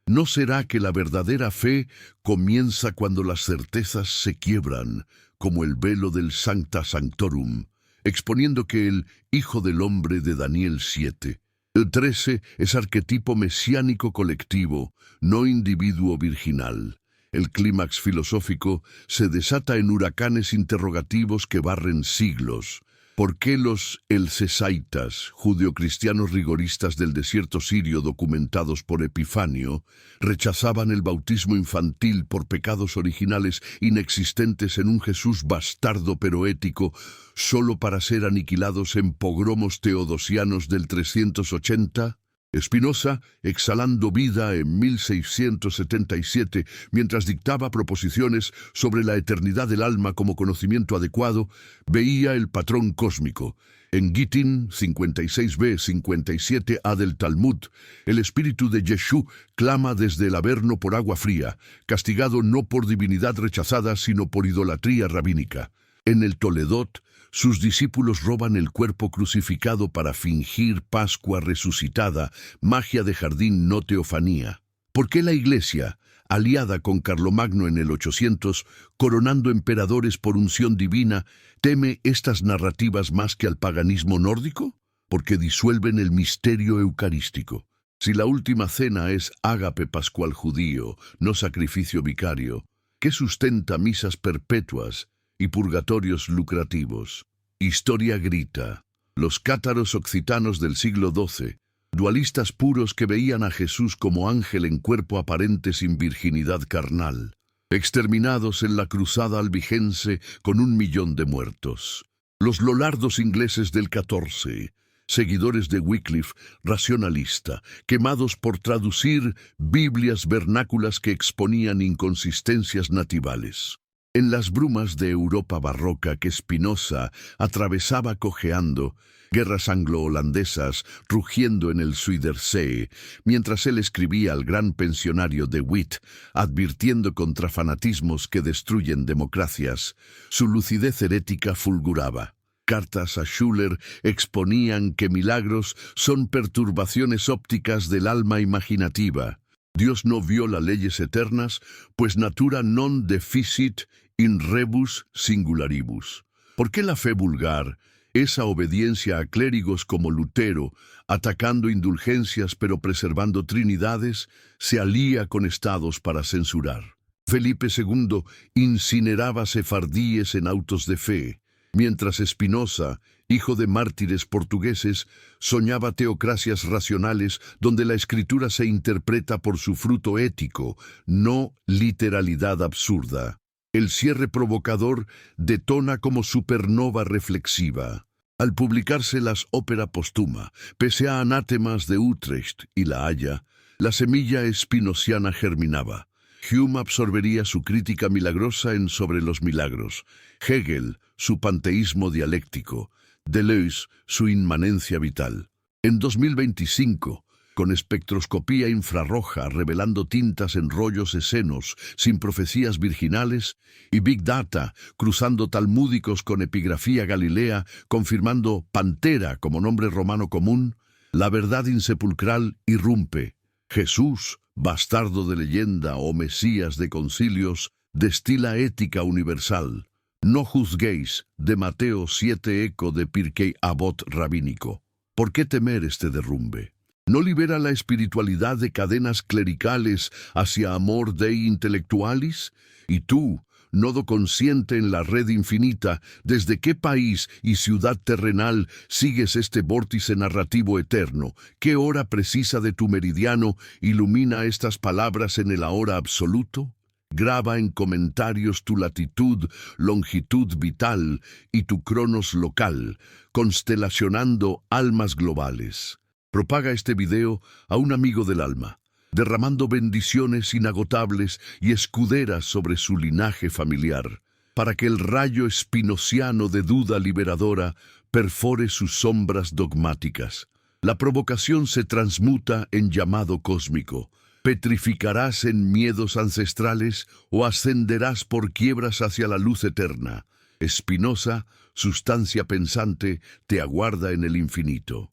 ¿No será que la verdadera fe comienza cuando las certezas se quiebran, como el velo del Sancta Sanctorum, exponiendo que el Hijo del Hombre de Daniel 7, el 13 es arquetipo mesiánico colectivo, no individuo virginal? El clímax filosófico se desata en huracanes interrogativos que barren siglos. ¿Por qué los elcesaitas, judeocristianos rigoristas del desierto sirio documentados por Epifanio, rechazaban el bautismo infantil por pecados originales inexistentes en un Jesús bastardo pero ético, solo para ser aniquilados en pogromos teodosianos del 380? Spinoza, exhalando vida en 1677, mientras dictaba proposiciones sobre la eternidad del alma como conocimiento adecuado, veía el patrón cósmico. En Gittin 56b, 57a del Talmud, el espíritu de Yeshú clama desde el Averno por agua fría, castigado no por divinidad rechazada, sino por idolatría rabínica. En el Toledot, sus discípulos roban el cuerpo crucificado para fingir Pascua resucitada, magia de jardín no teofanía. ¿Por qué la Iglesia, aliada con Carlomagno en el 800, coronando emperadores por unción divina, teme estas narrativas más que al paganismo nórdico? Porque disuelven el misterio eucarístico. Si la última cena es ágape pascual judío, no sacrificio vicario, ¿qué sustenta misas perpetuas y purgatorios lucrativos? Historia grita. Los cátaros occitanos del siglo XII, dualistas puros que veían a Jesús como ángel en cuerpo aparente sin virginidad carnal, exterminados en la cruzada albigense con 1 millón de muertos. Los lollardos ingleses del XIV, seguidores de Wycliffe, racionalista, quemados por traducir Biblias vernáculas que exponían inconsistencias nativales. En las brumas de Europa barroca que Spinoza atravesaba cojeando, guerras anglo-holandesas rugiendo en el Zuiderzee, mientras él escribía al gran pensionario de Witt, advirtiendo contra fanatismos que destruyen democracias, su lucidez herética fulguraba. Cartas a Schuller exponían que milagros son perturbaciones ópticas del alma imaginativa. Dios no viola leyes eternas, pues natura non deficit in rebus singularibus. ¿Por qué la fe vulgar, esa obediencia a clérigos como Lutero, atacando indulgencias pero preservando trinidades, se alía con estados para censurar? Felipe II incineraba sefardíes en autos de fe, mientras Spinoza, hijo de mártires portugueses, soñaba teocracias racionales donde la escritura se interpreta por su fruto ético, no literalidad absurda. El cierre provocador detona como supernova reflexiva. Al publicarse las Ópera Póstuma, pese a anátemas de Utrecht y La Haya, la semilla spinociana germinaba. Hume absorbería su crítica milagrosa en Sobre los milagros, Hegel su panteísmo dialéctico, Deleuze su inmanencia vital. En 2025, con espectroscopía infrarroja revelando tintas en rollos escenos sin profecías virginales, y Big Data cruzando talmúdicos con epigrafía galilea, confirmando Pantera como nombre romano común, la verdad insepulcral irrumpe. Jesús, bastardo de leyenda o Mesías de concilios, destila ética universal. No juzguéis, de Mateo 7, eco de Pirkei Avot rabínico. ¿Por qué temer este derrumbe? ¿No libera la espiritualidad de cadenas clericales hacia amor dei intelectualis? Y tú, nodo consciente en la red infinita, ¿desde qué país y ciudad terrenal sigues este vórtice narrativo eterno? ¿Qué hora precisa de tu meridiano ilumina estas palabras en el ahora absoluto? Graba en comentarios tu latitud, longitud vital y tu cronos local, constelacionando almas globales. Propaga este video a un amigo del alma, derramando bendiciones inagotables y escuderas sobre su linaje familiar, para que el rayo spinociano de duda liberadora perfore sus sombras dogmáticas. La provocación se transmuta en llamado cósmico. ¿Petrificarás en miedos ancestrales o ascenderás por quiebras hacia la luz eterna? Spinoza, sustancia pensante, te aguarda en el infinito.